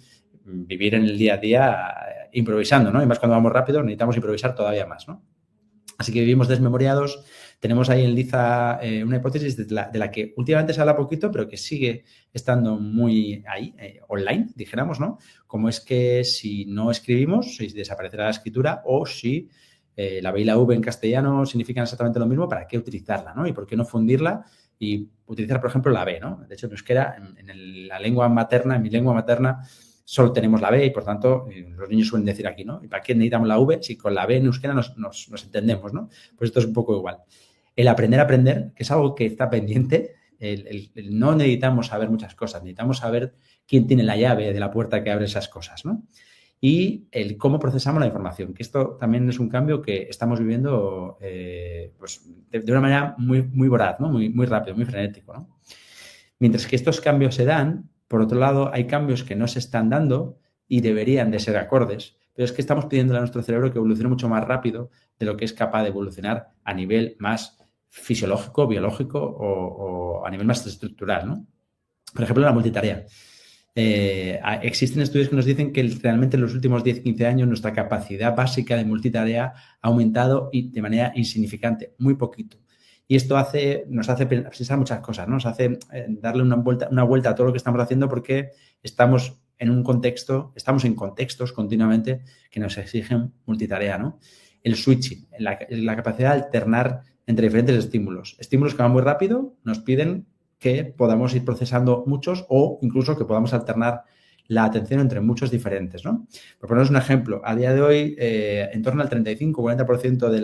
vivir en el día a día improvisando, ¿no? Y más cuando vamos rápido necesitamos improvisar todavía más, ¿no? Así que vivimos desmemoriados. Tenemos ahí en Liza una hipótesis de la que últimamente se habla poquito, pero que sigue estando muy ahí, online, dijéramos, ¿no? Como es que si no escribimos, si desaparecerá la escritura o si la B y la V en castellano significan exactamente lo mismo, ¿para qué utilizarla, ¿no? Y por qué no fundirla y utilizar, por ejemplo, la B, ¿no? De hecho, en euskera, la lengua materna, en mi lengua materna, solo tenemos la B y, por tanto, los niños suelen decir aquí, ¿no? ¿Y para qué necesitamos la V si con la B en euskera nos entendemos, ¿no? Pues esto es un poco igual. El aprender, que es algo que está pendiente, no necesitamos saber muchas cosas, necesitamos saber quién tiene la llave de la puerta que abre esas cosas, ¿no? Y el cómo procesamos la información, que esto también es un cambio que estamos viviendo pues de una manera muy, muy voraz, ¿no? Muy, muy rápido, muy frenético, ¿no? Mientras que estos cambios se dan, por otro lado, hay cambios que no se están dando y deberían de ser acordes, pero es que estamos pidiéndole a nuestro cerebro que evolucione mucho más rápido de lo que es capaz de evolucionar a nivel más fisiológico, biológico o a nivel más estructural, ¿no? Por ejemplo, la multitarea. Existen estudios que nos dicen que realmente en los últimos 10-15 años nuestra capacidad básica de multitarea ha aumentado y de manera insignificante, muy poquito. Y esto nos hace pensar muchas cosas, ¿no? Nos hace darle una vuelta a todo lo que estamos haciendo porque estamos en contextos continuamente que nos exigen multitarea, ¿no? El switching, la capacidad de alternar entre diferentes estímulos. Estímulos que van muy rápido nos piden que podamos ir procesando muchos o incluso que podamos alternar la atención entre muchos diferentes, ¿no? Por poneros un ejemplo, a día de hoy, en torno al 35-40% de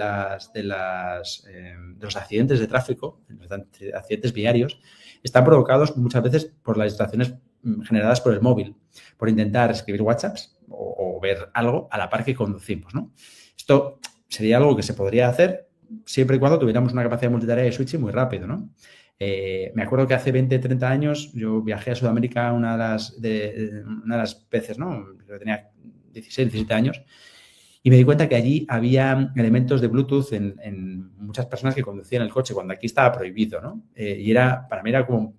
los accidentes de tráfico, los accidentes viarios, están provocados muchas veces por las distracciones generadas por el móvil, por intentar escribir WhatsApps o ver algo a la par que conducimos, ¿no? Esto sería algo que se podría hacer siempre y cuando tuviéramos una capacidad de multitarea y switching muy rápido, ¿no? Me acuerdo que hace 20, 30 años yo viajé a Sudamérica una de las veces, ¿no? Yo tenía 16, 17 años y me di cuenta que allí había elementos de Bluetooth en muchas personas que conducían el coche cuando aquí estaba prohibido, ¿no? Y para mí era como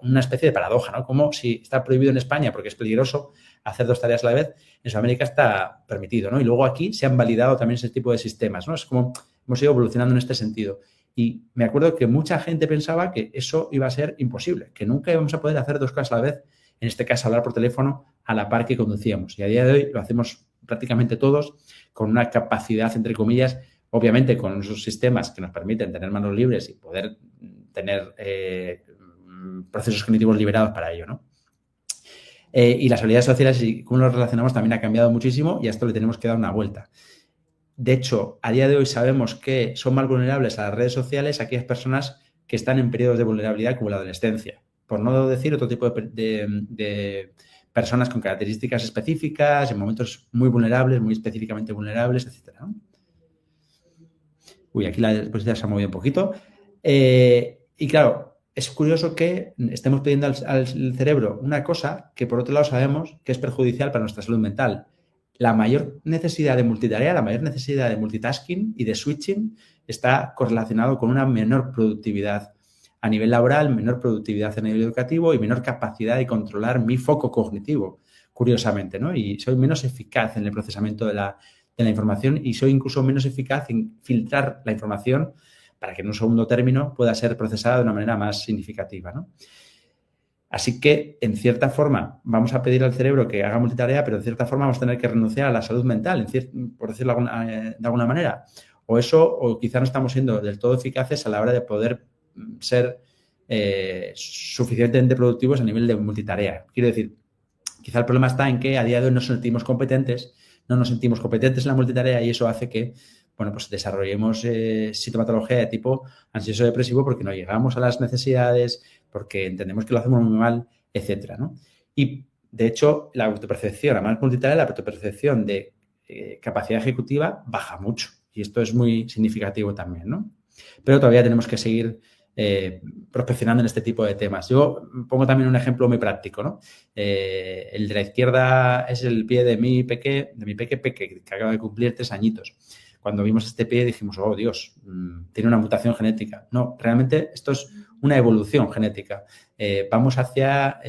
una especie de paradoja, ¿no? Como si está prohibido en España porque es peligroso hacer 2 tareas a la vez, en Sudamérica está permitido, ¿no? Y luego aquí se han validado también ese tipo de sistemas, ¿no? Es como hemos ido evolucionando en este sentido. Y me acuerdo que mucha gente pensaba que eso iba a ser imposible, que nunca íbamos a poder hacer 2 cosas a la vez, en este caso hablar por teléfono a la par que conducíamos. Y a día de hoy lo hacemos prácticamente todos con una capacidad, entre comillas, obviamente con esos sistemas que nos permiten tener manos libres y poder tener procesos cognitivos liberados para ello, ¿no? Y las habilidades sociales y cómo nos relacionamos también ha cambiado muchísimo y a esto le tenemos que dar una vuelta. De hecho, a día de hoy sabemos que son más vulnerables a las redes sociales aquellas personas que están en periodos de vulnerabilidad como la adolescencia. Por no decir otro tipo de personas con características específicas, en momentos muy vulnerables, muy específicamente vulnerables, etc., ¿no? Uy, aquí la diapositiva se ha movido un poquito. Y claro, es curioso que estemos pidiendo al cerebro una cosa que por otro lado sabemos que es perjudicial para nuestra salud mental. La mayor necesidad de multitarea, la mayor necesidad de multitasking y de switching está correlacionado con una menor productividad a nivel laboral, menor productividad a nivel educativo y menor capacidad de controlar mi foco cognitivo, curiosamente, ¿no? Y soy menos eficaz en el procesamiento de la información y soy incluso menos eficaz en filtrar la información para que en un segundo término pueda ser procesada de una manera más significativa, ¿no? Así que, en cierta forma, vamos a pedir al cerebro que haga multitarea, pero en cierta forma vamos a tener que renunciar a la salud mental, por decirlo de alguna manera. O quizá no estamos siendo del todo eficaces a la hora de poder ser suficientemente productivos a nivel de multitarea. Quiero decir, quizá el problema está en que a día de hoy no nos sentimos competentes en la multitarea y eso hace que, bueno, pues desarrollemos sintomatología de tipo ansioso-depresivo porque no llegamos a las necesidades, porque entendemos que lo hacemos muy mal, etcétera, ¿no? Y, de hecho, la autopercepción, a más multitarea, la autopercepción de capacidad ejecutiva baja mucho. Y esto es muy significativo también, ¿no? Pero todavía tenemos que seguir prospeccionando en este tipo de temas. Yo pongo también un ejemplo muy práctico, ¿no? El de la izquierda es el pie de mi peque, que acaba de cumplir 3 añitos. Cuando vimos este pie dijimos, oh Dios, tiene una mutación genética. No, realmente esto es una evolución genética. Vamos hacia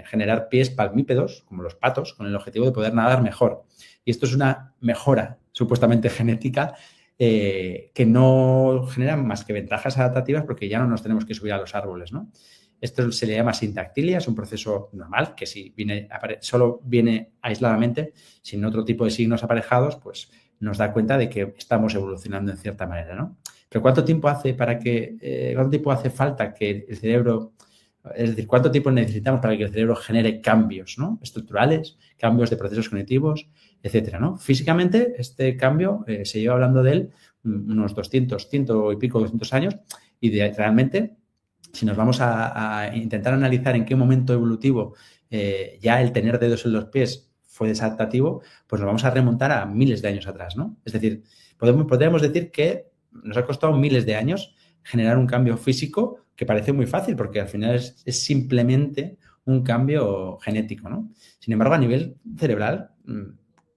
generar pies palmípedos, como los patos, con el objetivo de poder nadar mejor. Y esto es una mejora supuestamente genética que no genera más que ventajas adaptativas porque ya no nos tenemos que subir a los árboles, ¿no? Esto se le llama sintactilia, es un proceso normal que si solo viene aisladamente, sin otro tipo de signos aparejados, pues nos da cuenta de que estamos evolucionando en cierta manera, ¿no? Pero ¿cuánto tiempo hace falta que el cerebro, es decir, cuánto tiempo necesitamos para que el cerebro genere cambios, ¿no? Estructurales, cambios de procesos cognitivos, etcétera, ¿no? Físicamente, este cambio se lleva hablando de él unos 200 años y realmente, si nos vamos a intentar analizar en qué momento evolutivo ya el tener dedos en los pies fue desadaptativo, pues nos vamos a remontar a miles de años atrás, ¿no? Es decir, podríamos decir que nos ha costado miles de años generar un cambio físico que parece muy fácil porque al final es simplemente un cambio genético, ¿no? Sin embargo, a nivel cerebral,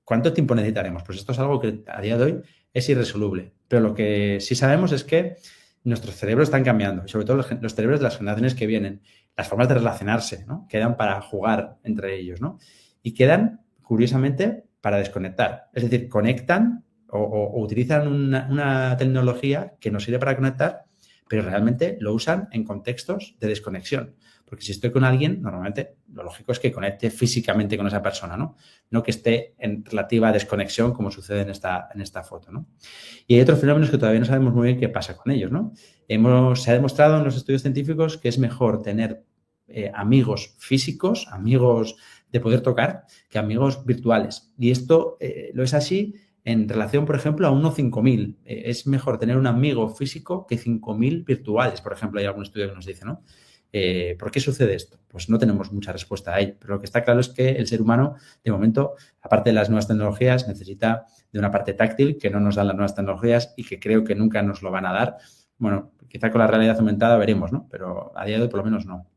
¿cuánto tiempo necesitaremos? Pues esto es algo que a día de hoy es irresoluble. Pero lo que sí sabemos es que nuestros cerebros están cambiando, y sobre todo los cerebros de las generaciones que vienen, las formas de relacionarse, ¿no? Quedan para jugar entre ellos, ¿no? Y quedan, curiosamente, para desconectar. Es decir, conectan o utilizan una tecnología que nos sirve para conectar, pero realmente lo usan en contextos de desconexión. Porque si estoy con alguien, normalmente lo lógico es que conecte físicamente con esa persona, ¿no? No que esté en relativa desconexión como sucede en esta foto, ¿no? Y hay otros fenómenos que todavía no sabemos muy bien qué pasa con ellos, ¿no? Se ha demostrado en los estudios científicos que es mejor tener amigos físicos, amigos de poder tocar que amigos virtuales. Y esto lo es así en relación, por ejemplo, a 1:5000. Es mejor tener un amigo físico que 5000 virtuales, por ejemplo. Hay algún estudio que nos dice, ¿no? ¿Por qué sucede esto? Pues no tenemos mucha respuesta a ello, pero lo que está claro es que el ser humano, de momento, aparte de las nuevas tecnologías, necesita de una parte táctil que no nos dan las nuevas tecnologías y que creo que nunca nos lo van a dar. Bueno, quizá con la realidad aumentada veremos, ¿no? Pero a día de hoy por lo menos no.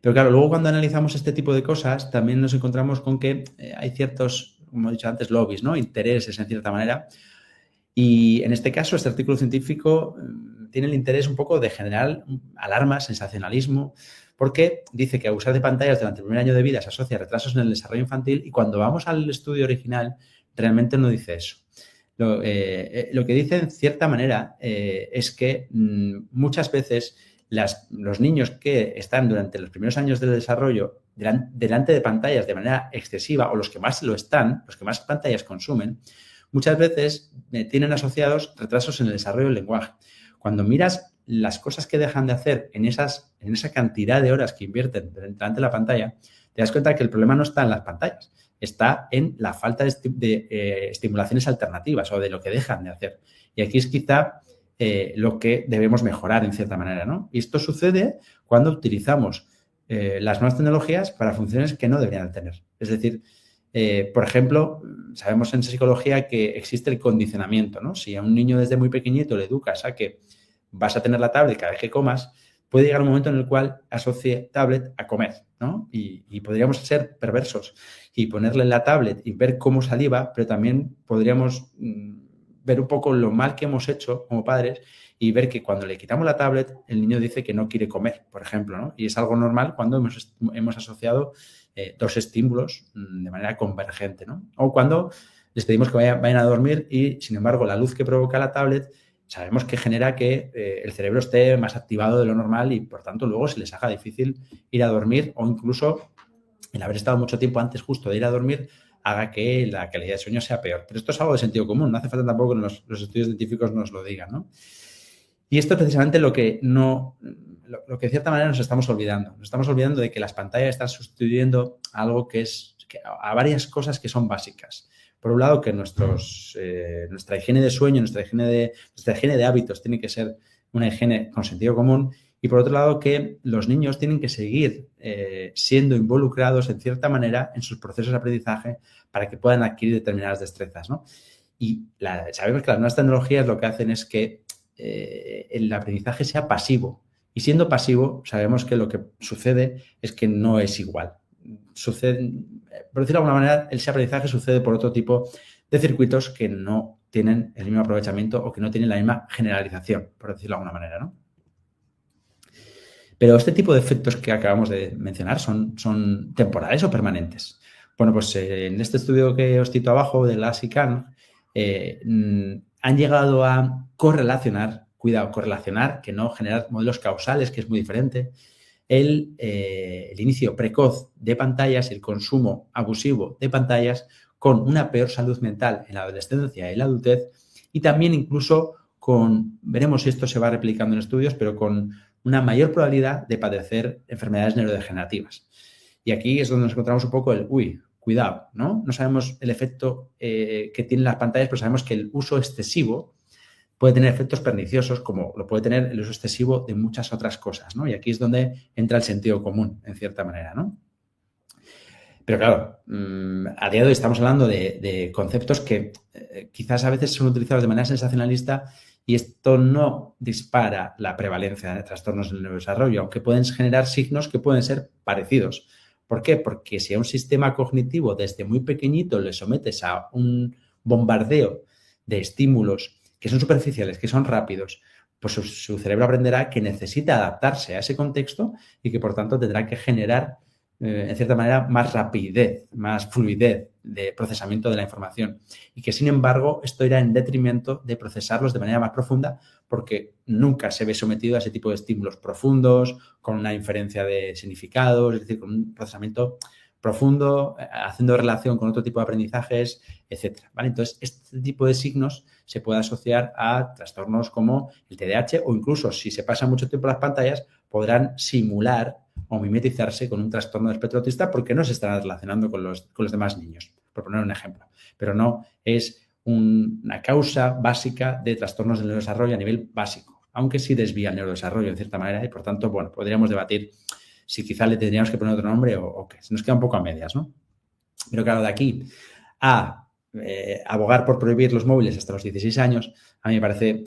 Pero claro, luego cuando analizamos este tipo de cosas, también nos encontramos con que hay ciertos, como he dicho antes, lobbies, ¿no? Intereses, en cierta manera. Y en este caso, este artículo científico tiene el interés un poco de generar alarma, sensacionalismo, porque dice que abusar de pantallas durante el primer año de vida se asocia a retrasos en el desarrollo infantil y cuando vamos al estudio original realmente no dice eso. Lo que dice en cierta manera es que muchas veces los niños que están durante los primeros años del desarrollo delante de pantallas de manera excesiva o los que más lo están, los que más pantallas consumen, muchas veces tienen asociados retrasos en el desarrollo del lenguaje. Cuando miras las cosas que dejan de hacer en esa cantidad de horas que invierten delante de la pantalla, te das cuenta que el problema no está en las pantallas, está en la falta de estimulaciones alternativas o de lo que dejan de hacer. Y aquí es quizá lo que debemos mejorar en cierta manera, ¿no? Y esto sucede cuando utilizamos las nuevas tecnologías para funciones que no deberían de tener. Es decir, por ejemplo, sabemos en psicología que existe el condicionamiento, ¿no? Si a un niño desde muy pequeñito le educas a que vas a tener la tablet cada vez que comas, puede llegar un momento en el cual asocie tablet a comer, ¿no? Y podríamos ser perversos y ponerle la tablet y ver cómo saliva, pero también podríamos ver un poco lo mal que hemos hecho como padres y ver que cuando le quitamos la tablet, el niño dice que no quiere comer, por ejemplo, ¿no? Y es algo normal cuando hemos asociado dos estímulos de manera convergente, ¿no? O cuando les pedimos que vayan a dormir y, sin embargo, la luz que provoca la tablet sabemos que genera que el cerebro esté más activado de lo normal y, por tanto, luego se les haga difícil ir a dormir o incluso el haber estado mucho tiempo antes justo de ir a dormir haga que la calidad de sueño sea peor. Pero esto es algo de sentido común, no hace falta tampoco que los estudios científicos nos lo digan, ¿no? Y esto es precisamente lo que de cierta manera nos estamos olvidando. Nos estamos olvidando de que las pantallas están sustituyendo algo a varias cosas que son básicas. Por un lado, que nuestra higiene de sueño, nuestra higiene de hábitos tiene que ser una higiene con sentido común. Y por otro lado, que los niños tienen que seguir siendo involucrados en cierta manera en sus procesos de aprendizaje para que puedan adquirir determinadas destrezas, ¿no? Y sabemos que las nuevas tecnologías lo que hacen es que el aprendizaje sea pasivo. Y siendo pasivo, sabemos que lo que sucede es que no es igual. Por decirlo de alguna manera, ese aprendizaje sucede por otro tipo de circuitos que no tienen el mismo aprovechamiento o que no tienen la misma generalización, por decirlo de alguna manera, ¿no? Pero este tipo de efectos que acabamos de mencionar son temporales o permanentes. Bueno, pues en este estudio que os cito abajo de Glass y Kahn, han llegado a correlacionar, que no generar modelos causales, que es muy diferente, el inicio precoz de pantallas y el consumo abusivo de pantallas con una peor salud mental en la adolescencia y la adultez y también incluso veremos si esto se va replicando en estudios, pero con una mayor probabilidad de padecer enfermedades neurodegenerativas. Y aquí es donde nos encontramos un poco cuidado, ¿no? No sabemos el efecto que tienen las pantallas, pero sabemos que el uso excesivo puede tener efectos perniciosos, como lo puede tener el uso excesivo de muchas otras cosas, ¿no? Y aquí es donde entra el sentido común, en cierta manera, ¿no? Pero claro, a día de hoy estamos hablando de conceptos que quizás a veces son utilizados de manera sensacionalista y esto no dispara la prevalencia de trastornos del neurodesarrollo, aunque pueden generar signos que pueden ser parecidos. ¿Por qué? Porque si a un sistema cognitivo desde muy pequeñito le sometes a un bombardeo de estímulos que son superficiales, que son rápidos, pues su cerebro aprenderá que necesita adaptarse a ese contexto y que, por tanto, tendrá que generar, en cierta manera, más rapidez, más fluidez de procesamiento de la información. Y que, sin embargo, esto irá en detrimento de procesarlos de manera más profunda porque nunca se ve sometido a ese tipo de estímulos profundos, con una inferencia de significados, es decir, con un procesamiento profundo, haciendo relación con otro tipo de aprendizajes, etcétera, ¿vale? Entonces, este tipo de signos se puede asociar a trastornos como el TDAH o incluso, si se pasa mucho tiempo en las pantallas, podrán simular o mimetizarse con un trastorno del espectro autista porque no se están relacionando con los demás niños, por poner un ejemplo. Pero no es una causa básica de trastornos del neurodesarrollo a nivel básico, aunque sí desvía el neurodesarrollo de cierta manera y, por tanto, bueno, podríamos debatir si quizá le tendríamos que poner otro nombre o qué. Se nos queda un poco a medias, ¿no? Pero claro, de aquí a abogar por prohibir los móviles hasta los 16 años, a mí me parece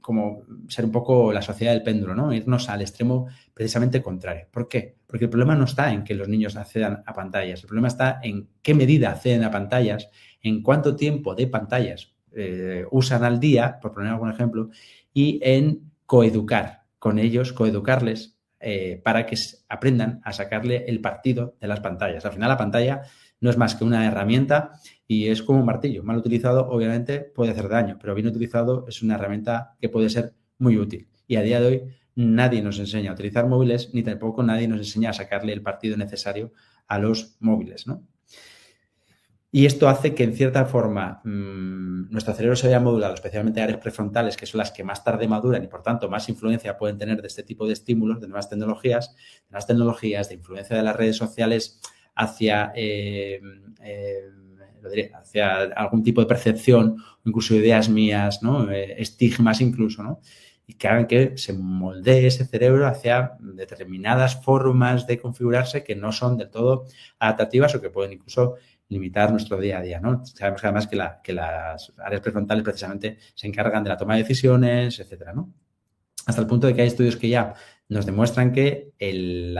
como ser un poco la sociedad del péndulo, ¿no? Irnos al extremo precisamente contrario. ¿Por qué? Porque el problema no está en que los niños accedan a pantallas, el problema está en qué medida acceden a pantallas, en cuánto tiempo de pantallas usan al día, por poner algún ejemplo, y en coeducar con ellos, coeducarles para que aprendan a sacarle el partido de las pantallas. Al final la pantalla no es más que una herramienta y es como un martillo. Mal utilizado, obviamente, puede hacer daño, pero bien utilizado es una herramienta que puede ser muy útil. Y a día de hoy nadie nos enseña a utilizar móviles, ni tampoco nadie nos enseña a sacarle el partido necesario a los móviles, ¿no? Y esto hace que, en cierta forma, nuestro cerebro se vea modulado, especialmente áreas prefrontales, que son las que más tarde maduran y, por tanto, más influencia pueden tener de este tipo de estímulos, de nuevas tecnologías, de influencia de las redes sociales hacia algún tipo de percepción o incluso ideas mías, ¿no? Estigmas incluso, ¿no? Y que hagan que se moldee ese cerebro hacia determinadas formas de configurarse que no son del todo adaptativas o que pueden incluso limitar nuestro día a día, ¿no? Sabemos además que las áreas prefrontales precisamente se encargan de la toma de decisiones, etcétera, ¿no? Hasta el punto de que hay estudios que ya nos demuestran que el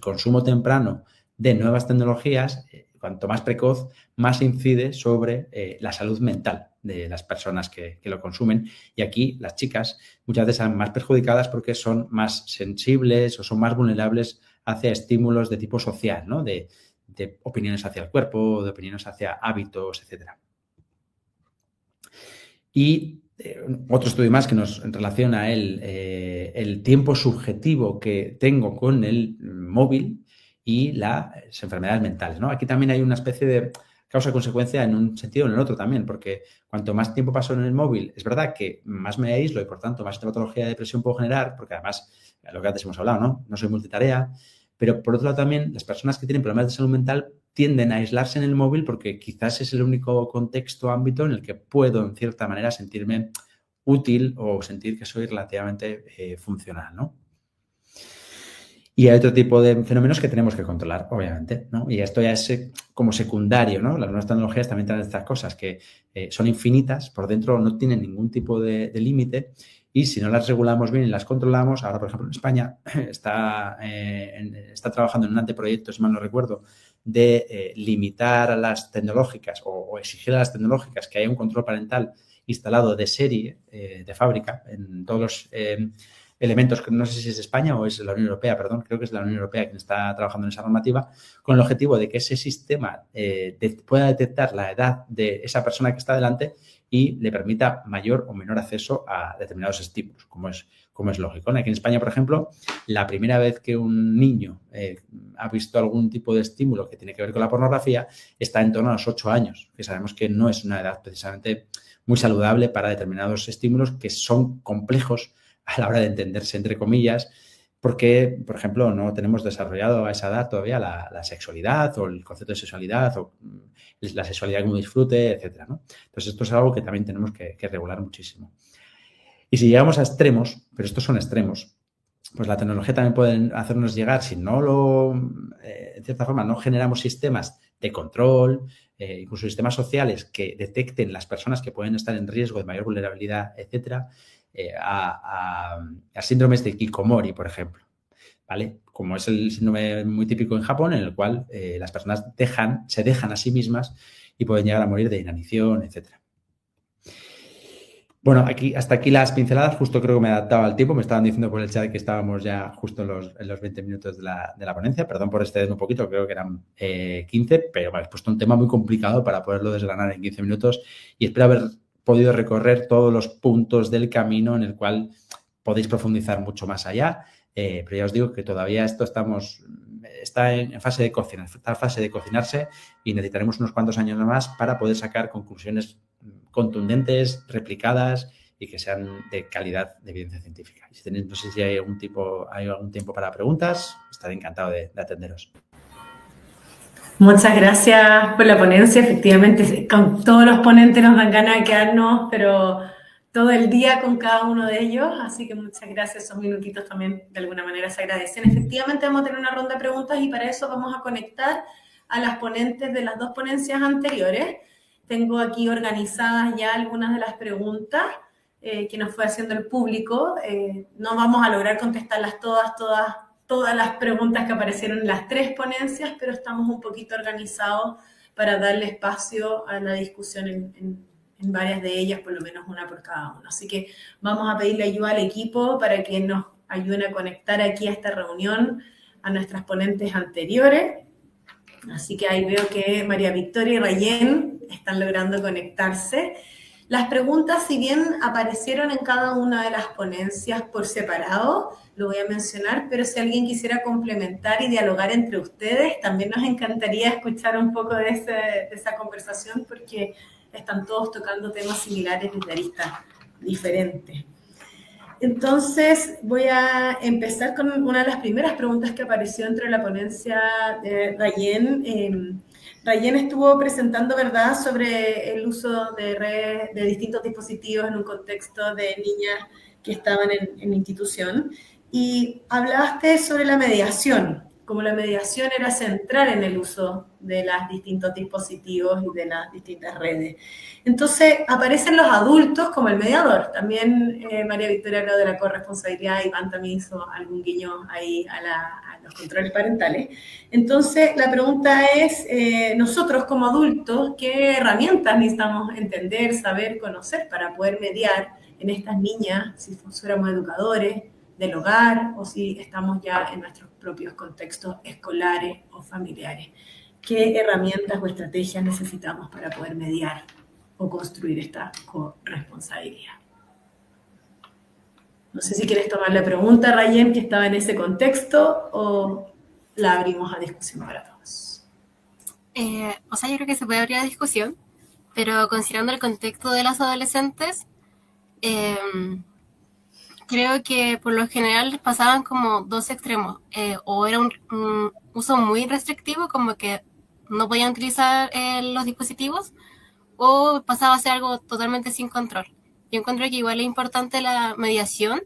consumo temprano de nuevas tecnologías, cuanto más precoz, más incide sobre la salud mental de las personas que lo consumen. Y aquí las chicas muchas veces son más perjudicadas porque son más sensibles o son más vulnerables hacia estímulos de tipo social, ¿no? De opiniones hacia el cuerpo, de opiniones hacia hábitos, etcétera. Y otro estudio más que nos relaciona el tiempo subjetivo que tengo con el móvil y las enfermedades mentales, ¿no? Aquí también hay una especie de causa-consecuencia en un sentido o en el otro también, porque cuanto más tiempo paso en el móvil, es verdad que más me aíslo y, por tanto, más patología de depresión puedo generar, porque además, lo que antes hemos hablado, ¿no? No soy multitarea. Pero, por otro lado, también las personas que tienen problemas de salud mental tienden a aislarse en el móvil porque quizás es el único contexto o ámbito en el que puedo, en cierta manera, sentirme útil o sentir que soy relativamente funcional, ¿no? Y hay otro tipo de fenómenos que tenemos que controlar, obviamente, ¿no? Y esto ya es como secundario, ¿no? Las nuevas tecnologías también traen estas cosas que son infinitas, por dentro no tienen ningún tipo de límite. Y si no las regulamos bien y las controlamos, ahora, por ejemplo, en España está trabajando en un anteproyecto, si mal no recuerdo, de limitar a las tecnológicas o exigir a las tecnológicas que haya un control parental instalado de serie, de fábrica, en todos los elementos, que no sé si es España o es la Unión Europea, perdón, creo que es la Unión Europea quien está trabajando en esa normativa, con el objetivo de que ese sistema pueda detectar la edad de esa persona que está delante y le permita mayor o menor acceso a determinados estímulos, como es lógico. Aquí en España, por ejemplo, la primera vez que un niño ha visto algún tipo de estímulo que tiene que ver con la pornografía está en torno a los 8 años, que sabemos que no es una edad precisamente muy saludable para determinados estímulos que son complejos a la hora de entenderse, entre comillas, porque, por ejemplo, no tenemos desarrollado a esa edad todavía la sexualidad o el concepto de sexualidad o la sexualidad como disfrute, etcétera, ¿no? Entonces, esto es algo que también tenemos que regular muchísimo. Y si llegamos a extremos, pero estos son extremos, pues la tecnología también puede hacernos llegar, si no en cierta forma, no generamos sistemas de control, incluso sistemas sociales que detecten las personas que pueden estar en riesgo de mayor vulnerabilidad, etcétera, a síndromes de Hikikomori, por ejemplo, ¿vale? Como es el síndrome muy típico en Japón, en el cual las personas se dejan a sí mismas y pueden llegar a morir de inanición, etcétera. Bueno, hasta aquí las pinceladas. Justo creo que me he adaptado al tiempo. Me estaban diciendo por el chat que estábamos ya justo en los 20 minutos de la ponencia. Perdón por excederme un poquito, creo que eran 15, pero me habéis puesto un tema muy complicado para poderlo desgranar en 15 minutos y espero haber podido recorrer todos los puntos del camino en el cual podéis profundizar mucho más allá. Pero ya os digo que todavía está en fase de cocinar, está en fase de cocinarse y necesitaremos unos cuantos años más para poder sacar conclusiones contundentes, replicadas y que sean de calidad de evidencia científica. Y si tenéis, no sé si hay algún tiempo para preguntas, estaré encantado de atenderos. Muchas gracias por la ponencia. Efectivamente, con todos los ponentes nos dan ganas de quedarnos, pero todo el día con cada uno de ellos. Así que muchas gracias. Esos minutitos también de alguna manera se agradecen. Efectivamente, vamos a tener una ronda de preguntas y para eso vamos a conectar a las ponentes de las dos ponencias anteriores. Tengo aquí organizadas ya algunas de las preguntas que nos fue haciendo el público. No vamos a lograr contestarlas todas las preguntas que aparecieron en las tres ponencias, pero estamos un poquito organizados para darle espacio a la discusión en varias de ellas, por lo menos una por cada uno. Así que vamos a pedirle ayuda al equipo para que nos ayuden a conectar aquí a esta reunión a nuestras ponentes anteriores. Así que ahí veo que María Victoria y Rayen están logrando conectarse. Las preguntas, si bien aparecieron en cada una de las ponencias por separado, lo voy a mencionar, pero si alguien quisiera complementar y dialogar entre ustedes, también nos encantaría escuchar un poco de esa conversación porque están todos tocando temas similares desde aristas diferentes. Entonces, voy a empezar con una de las primeras preguntas que apareció entre la ponencia de Rayen. Rayen estuvo presentando, ¿verdad?, sobre el uso de redes, de distintos dispositivos en un contexto de niñas que estaban en institución. Y hablaste sobre la mediación, como la mediación era central en el uso de los distintos dispositivos y de las distintas redes. Entonces, aparecen los adultos como el mediador. También María Victoria habló de la corresponsabilidad, Iván también hizo algún guiño ahí a los controles parentales. Entonces, la pregunta es, nosotros como adultos, ¿qué herramientas necesitamos entender, saber, conocer para poder mediar en estas niñas, si fuéramos educadores del hogar o si estamos ya en nuestros propios contextos escolares o familiares? ¿Qué herramientas o estrategias necesitamos para poder mediar o construir esta corresponsabilidad? No sé si quieres tomar la pregunta, Rayen, que estaba en ese contexto, o la abrimos a discusión para todos. Yo creo que se puede abrir a discusión, pero considerando el contexto de las adolescentes, creo que por lo general pasaban como dos extremos, o era un uso muy restrictivo, como que no podían utilizar los dispositivos, o pasaba a ser algo totalmente sin control. Yo encuentro que igual es importante la mediación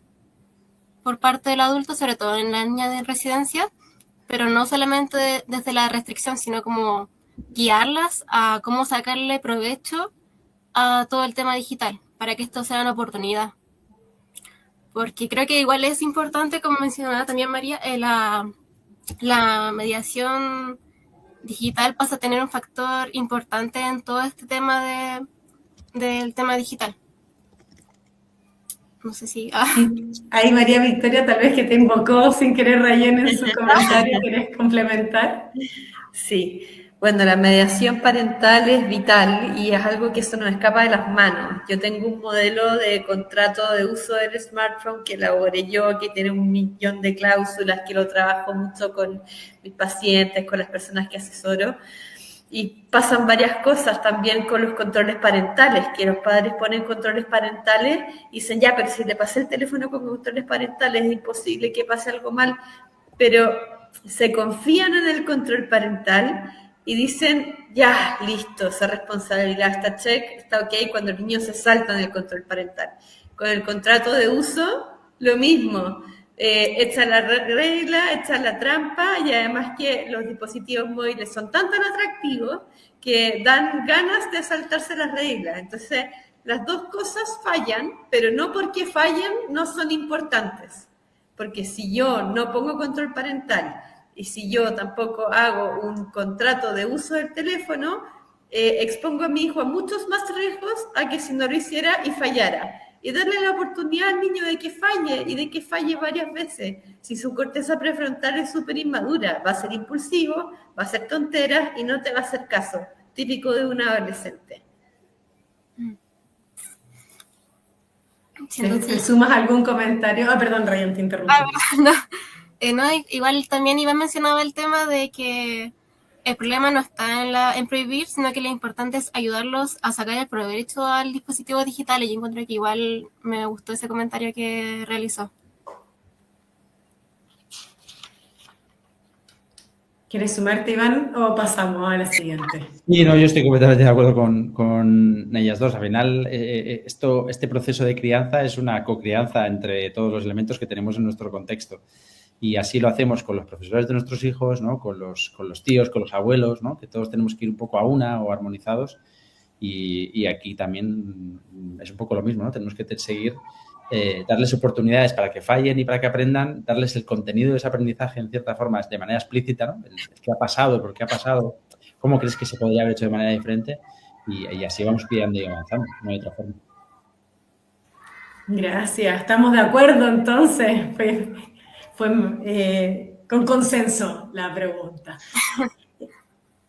por parte del adulto, sobre todo en la niña de residencia, pero no solamente desde la restricción, sino como guiarlas a cómo sacarle provecho a todo el tema digital, para que esto sea una oportunidad. Porque creo que igual es importante, como mencionaba también María, la mediación digital pasa a tener un factor importante en todo este tema del tema digital. No sé si... Ahí María Victoria, tal vez que te invocó sin querer Rayen en su comentario, ¿quieres complementar? Sí. Bueno, la mediación parental es vital y es algo que se nos escapa de las manos. Yo tengo un modelo de contrato de uso del smartphone que elaboré yo, que tiene 1 millón de cláusulas, que lo trabajo mucho con mis pacientes, con las personas que asesoro. Y pasan varias cosas también con los controles parentales, que los padres ponen controles parentales y dicen, ya, pero si le pasé el teléfono con controles parentales es imposible que pase algo mal. Pero se confían en el control parental y dicen, ya, listo, esa responsabilidad está check, está ok cuando el niño se salta en el control parental. Con el contrato de uso, lo mismo. Echa la regla, echa la trampa y además que los dispositivos móviles son tan atractivos que dan ganas de saltarse las reglas. Entonces, las dos cosas fallan, pero no porque fallen no son importantes. Porque si yo no pongo control parental y si yo tampoco hago un contrato de uso del teléfono, expongo a mi hijo a muchos más riesgos a que si no lo hiciera y fallara. Y darle la oportunidad al niño de que falle y de que falle varias veces. Si su corteza prefrontal es súper inmadura, va a ser impulsivo, va a hacer tonteras y no te va a hacer caso. Típico de un adolescente. ¿Te sumas algún comentario? Perdón, Rayen, te interrumpí. No, igual también Iván mencionaba el tema de que el problema no está en prohibir, sino que lo importante es ayudarlos a sacar el provecho al dispositivo digital, y yo encuentro que igual me gustó ese comentario que realizó. ¿Quieres sumarte, Iván, o pasamos a la siguiente? Y no, yo estoy completamente de acuerdo con ellas dos. Al final, este proceso de crianza es una cocrianza entre todos los elementos que tenemos en nuestro contexto. Y así lo hacemos con los profesores de nuestros hijos, ¿no? Con los tíos, con los abuelos, ¿no? Que todos tenemos que ir un poco a una o armonizados. Y aquí también es un poco lo mismo, ¿no? Tenemos que seguir, darles oportunidades para que fallen y para que aprendan, darles el contenido de ese aprendizaje en cierta forma, de manera explícita, ¿no? El qué ha pasado, por qué ha pasado, cómo crees que se podría haber hecho de manera diferente, y así vamos criando y avanzando, no hay otra forma. Gracias, estamos de acuerdo entonces. Fue con consenso la pregunta.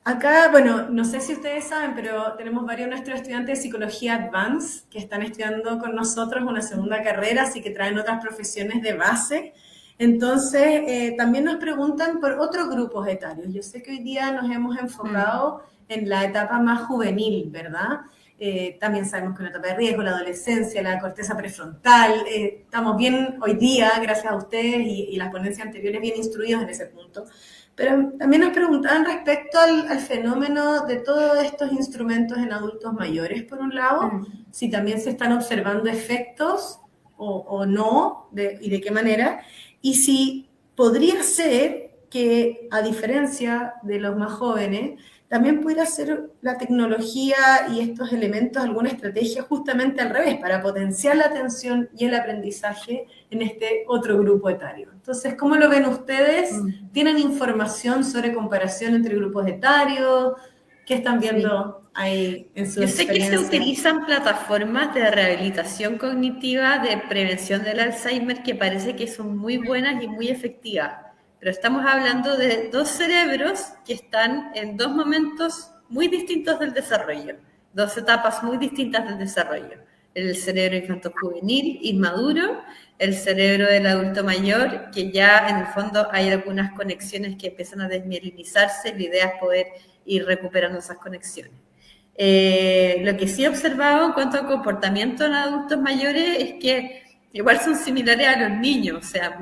Acá, bueno, no sé si ustedes saben, pero tenemos varios de nuestros estudiantes de Psicología Advanced que están estudiando con nosotros una segunda carrera, así que traen otras profesiones de base. Entonces, también nos preguntan por otros grupos etarios. Yo sé que hoy día nos hemos enfocado en la etapa más juvenil, ¿verdad? También sabemos que una etapa de riesgo, la adolescencia, la corteza prefrontal. Estamos bien hoy día, gracias a ustedes y las ponencias anteriores, bien instruidos en ese punto. Pero también nos preguntaban respecto al fenómeno de todos estos instrumentos en adultos mayores, por un lado, si también se están observando efectos o no, y de qué manera, y si podría ser que, a diferencia de los más jóvenes, también pudiera ser la tecnología y estos elementos alguna estrategia justamente al revés, para potenciar la atención y el aprendizaje en este otro grupo etario. Entonces, ¿cómo lo ven ustedes? ¿Tienen información sobre comparación entre grupos etarios? ¿Qué están viendo ahí en su experiencia? Yo sé que se utilizan plataformas de rehabilitación cognitiva de prevención del Alzheimer que parece que son muy buenas y muy efectivas. Pero estamos hablando de dos cerebros que están en dos momentos muy distintos del desarrollo, dos etapas muy distintas del desarrollo. El cerebro infanto-juvenil, inmaduro, el cerebro del adulto mayor, que ya en el fondo hay algunas conexiones que empiezan a desmielinizarse, la idea es poder ir recuperando esas conexiones. Lo que sí he observado en cuanto a comportamiento en adultos mayores es que igual son similares a los niños, o sea,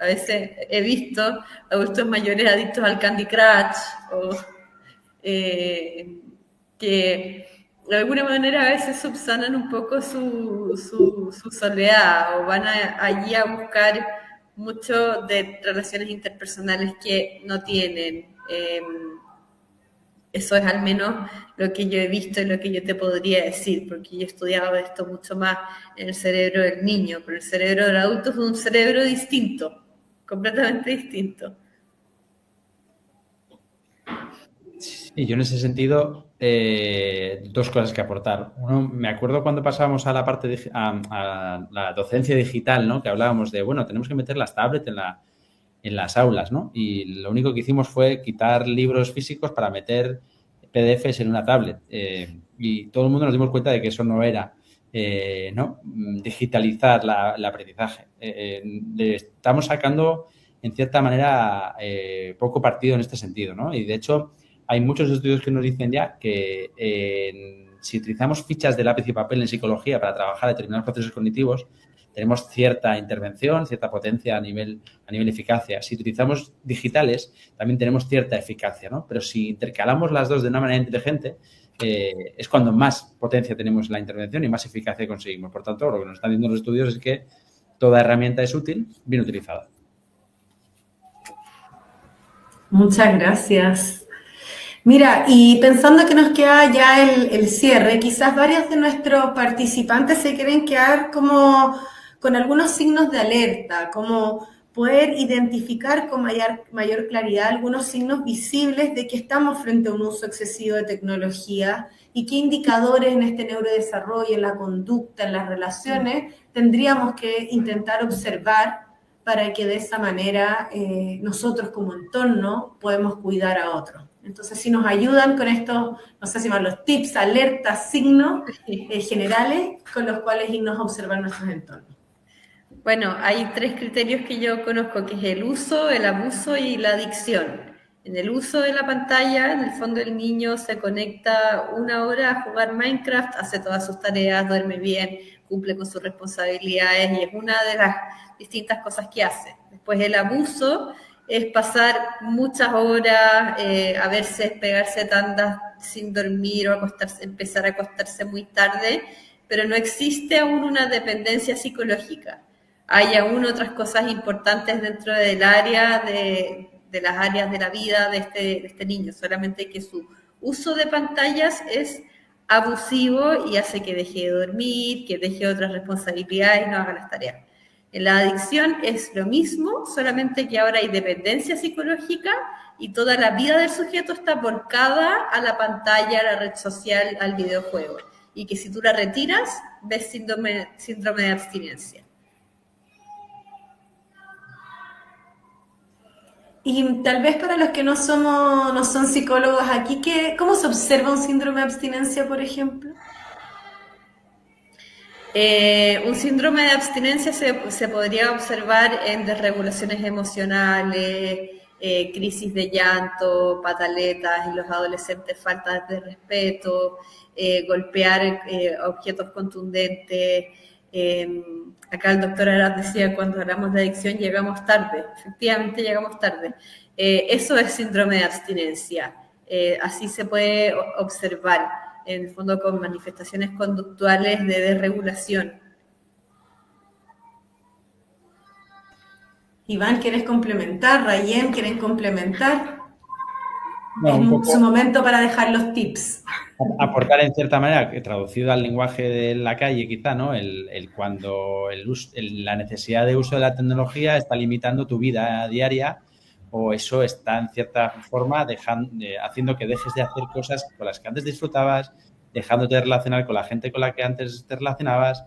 a veces he visto adultos mayores adictos al Candy Crush o que de alguna manera a veces subsanan un poco su soledad o van allí a buscar mucho de relaciones interpersonales que no tienen. Eso es al menos lo que yo he visto y lo que yo te podría decir, porque yo he estudiado esto mucho más en el cerebro del niño, pero el cerebro del adulto es un cerebro distinto, completamente distinto. Y yo en ese sentido, dos cosas que aportar. Uno, me acuerdo cuando pasábamos a la parte a la docencia digital, ¿no? Que hablábamos de, bueno, tenemos que meter las tablets en las aulas, ¿no? Y lo único que hicimos fue quitar libros físicos para meter PDFs en una tablet. Y todo el mundo nos dimos cuenta de que eso no era, ¿no? Digitalizar el aprendizaje. Le estamos sacando, en cierta manera, poco partido en este sentido, ¿no? Y de hecho, hay muchos estudios que nos dicen ya que si utilizamos fichas de lápiz y papel en psicología para trabajar determinados procesos cognitivos, tenemos cierta intervención, cierta potencia a nivel eficacia. Si utilizamos digitales, también tenemos cierta eficacia, ¿no? Pero si intercalamos las dos de una manera inteligente, es cuando más potencia tenemos en la intervención y más eficacia conseguimos. Por tanto, lo que nos están diciendo los estudios es que toda herramienta es útil, bien utilizada. Muchas gracias. Mira, y pensando que nos queda ya el cierre, quizás varios de nuestros participantes se quieren quedar como con algunos signos de alerta, como poder identificar con mayor claridad algunos signos visibles de que estamos frente a un uso excesivo de tecnología y qué indicadores en este neurodesarrollo, en la conducta, en las relaciones, tendríamos que intentar observar para que de esa manera nosotros como entorno podemos cuidar a otros. Entonces, si nos ayudan con estos, no sé si llaman los tips, alertas, signos generales con los cuales irnos a observar nuestros entornos. Bueno, hay 3 criterios que yo conozco, que es el uso, el abuso y la adicción. En el uso de la pantalla, en el fondo el niño se conecta 1 hora a jugar Minecraft, hace todas sus tareas, duerme bien, cumple con sus responsabilidades y es una de las distintas cosas que hace. Después el abuso es pasar muchas horas, a veces pegarse tandas sin dormir o empezar a acostarse muy tarde, pero no existe aún una dependencia psicológica. Hay aún otras cosas importantes dentro del área de las áreas de la vida de este niño, solamente que su uso de pantallas es abusivo y hace que deje de dormir, que deje otras responsabilidades y no haga las tareas. En la adicción es lo mismo, solamente que ahora hay dependencia psicológica y toda la vida del sujeto está volcada a la pantalla, a la red social, al videojuego. Y que si tú la retiras, ves síndrome de abstinencia. Y tal vez para los que no son psicólogos aquí, ¿cómo se observa un síndrome de abstinencia, por ejemplo? Un síndrome de abstinencia se podría observar en desregulaciones emocionales, crisis de llanto, pataletas, en los adolescentes faltas de respeto, golpear objetos contundentes. Acá el doctor Arad decía, cuando hablamos de adicción llegamos tarde, efectivamente llegamos tarde. Eso es síndrome de abstinencia, así se puede observar, en el fondo con manifestaciones conductuales de desregulación. Iván, ¿quieres complementar? Rayen, ¿quieren complementar? No, un poco su momento para dejar los tips. Aportar en cierta manera, traducido al lenguaje de la calle quizá, ¿no? Cuando la necesidad de uso de la tecnología está limitando tu vida diaria, o eso está en cierta forma haciendo que dejes de hacer cosas con las que antes disfrutabas, dejándote de relacionar con la gente con la que antes te relacionabas.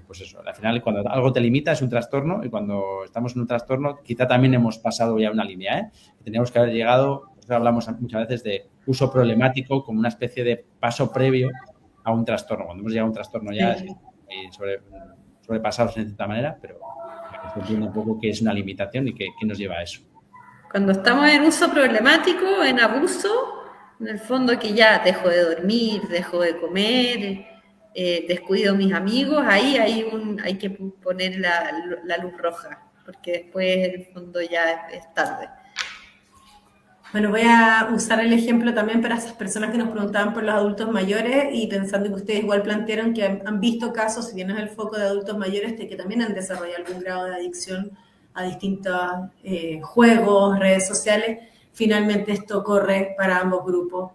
Pues eso, al final cuando algo te limita es un trastorno, y cuando estamos en un trastorno quizá también hemos pasado ya una línea, ¿eh? Teníamos que haber llegado, hablamos muchas veces de uso problemático como una especie de paso previo a un trastorno. Cuando hemos llegado a un trastorno ya sobrepasados en cierta manera, pero se entiende un poco qué es una limitación y qué nos lleva a eso. Cuando estamos en uso problemático, en abuso, en el fondo que ya dejo de dormir, dejo de comer, descuido a mis amigos, ahí hay que poner la luz roja, porque después en el fondo ya es tarde. Bueno, voy a usar el ejemplo también para esas personas que nos preguntaban por los adultos mayores, y pensando que ustedes igual plantearon que han visto casos, si bien es el foco de adultos mayores, de que también han desarrollado algún grado de adicción a distintos juegos, redes sociales. Finalmente esto corre para ambos grupos,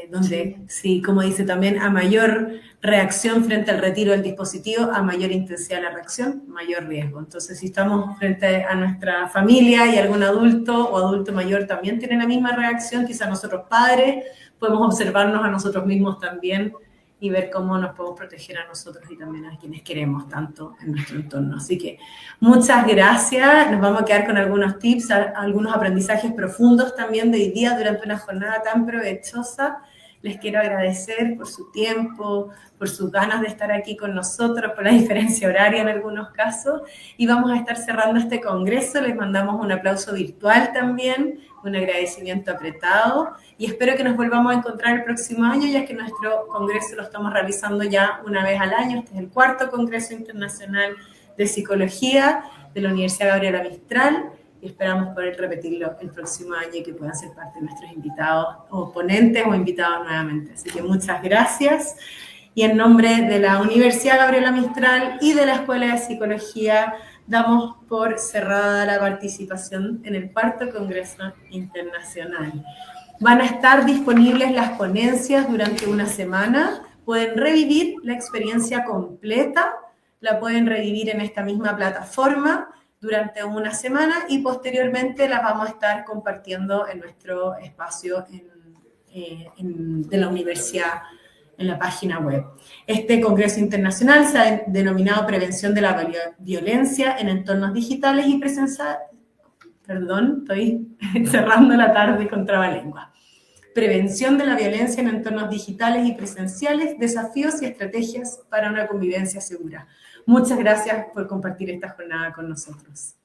donde sí, como dice también, a mayor reacción frente al retiro del dispositivo, a mayor intensidad de la reacción, mayor riesgo. Entonces, si estamos frente a nuestra familia y algún adulto o adulto mayor también tiene la misma reacción, quizás nosotros padres podemos observarnos a nosotros mismos también y ver cómo nos podemos proteger a nosotros y también a quienes queremos tanto en nuestro entorno. Así que muchas gracias. Nos vamos a quedar con algunos tips, algunos aprendizajes profundos también de hoy día durante una jornada tan provechosa. Les quiero agradecer por su tiempo, por sus ganas de estar aquí con nosotros, por la diferencia horaria en algunos casos. Y vamos a estar cerrando este congreso. Les mandamos un aplauso virtual también, un agradecimiento apretado. Y espero que nos volvamos a encontrar el próximo año, ya que nuestro congreso lo estamos realizando ya una vez al año. Este es el 4º Congreso Internacional de Psicología de la Universidad Gabriela Mistral. Y esperamos poder repetirlo el próximo año y que puedan ser parte de nuestros invitados o ponentes o invitados nuevamente. Así que muchas gracias. Y en nombre de la Universidad Gabriela Mistral y de la Escuela de Psicología, damos por cerrada la participación en el 4º Congreso Internacional. Van a estar disponibles las ponencias durante una semana. Pueden revivir la experiencia completa, la pueden revivir en esta misma plataforma durante una semana, y posteriormente las vamos a estar compartiendo en nuestro espacio de la universidad, en la página web. Este Congreso Internacional se ha denominado Prevención de la Violencia en Entornos Digitales y Presenciales. Perdón, estoy cerrando la tarde con trabalengua. Prevención de la violencia en entornos digitales y presenciales, desafíos y estrategias para una convivencia segura. Muchas gracias por compartir esta jornada con nosotros.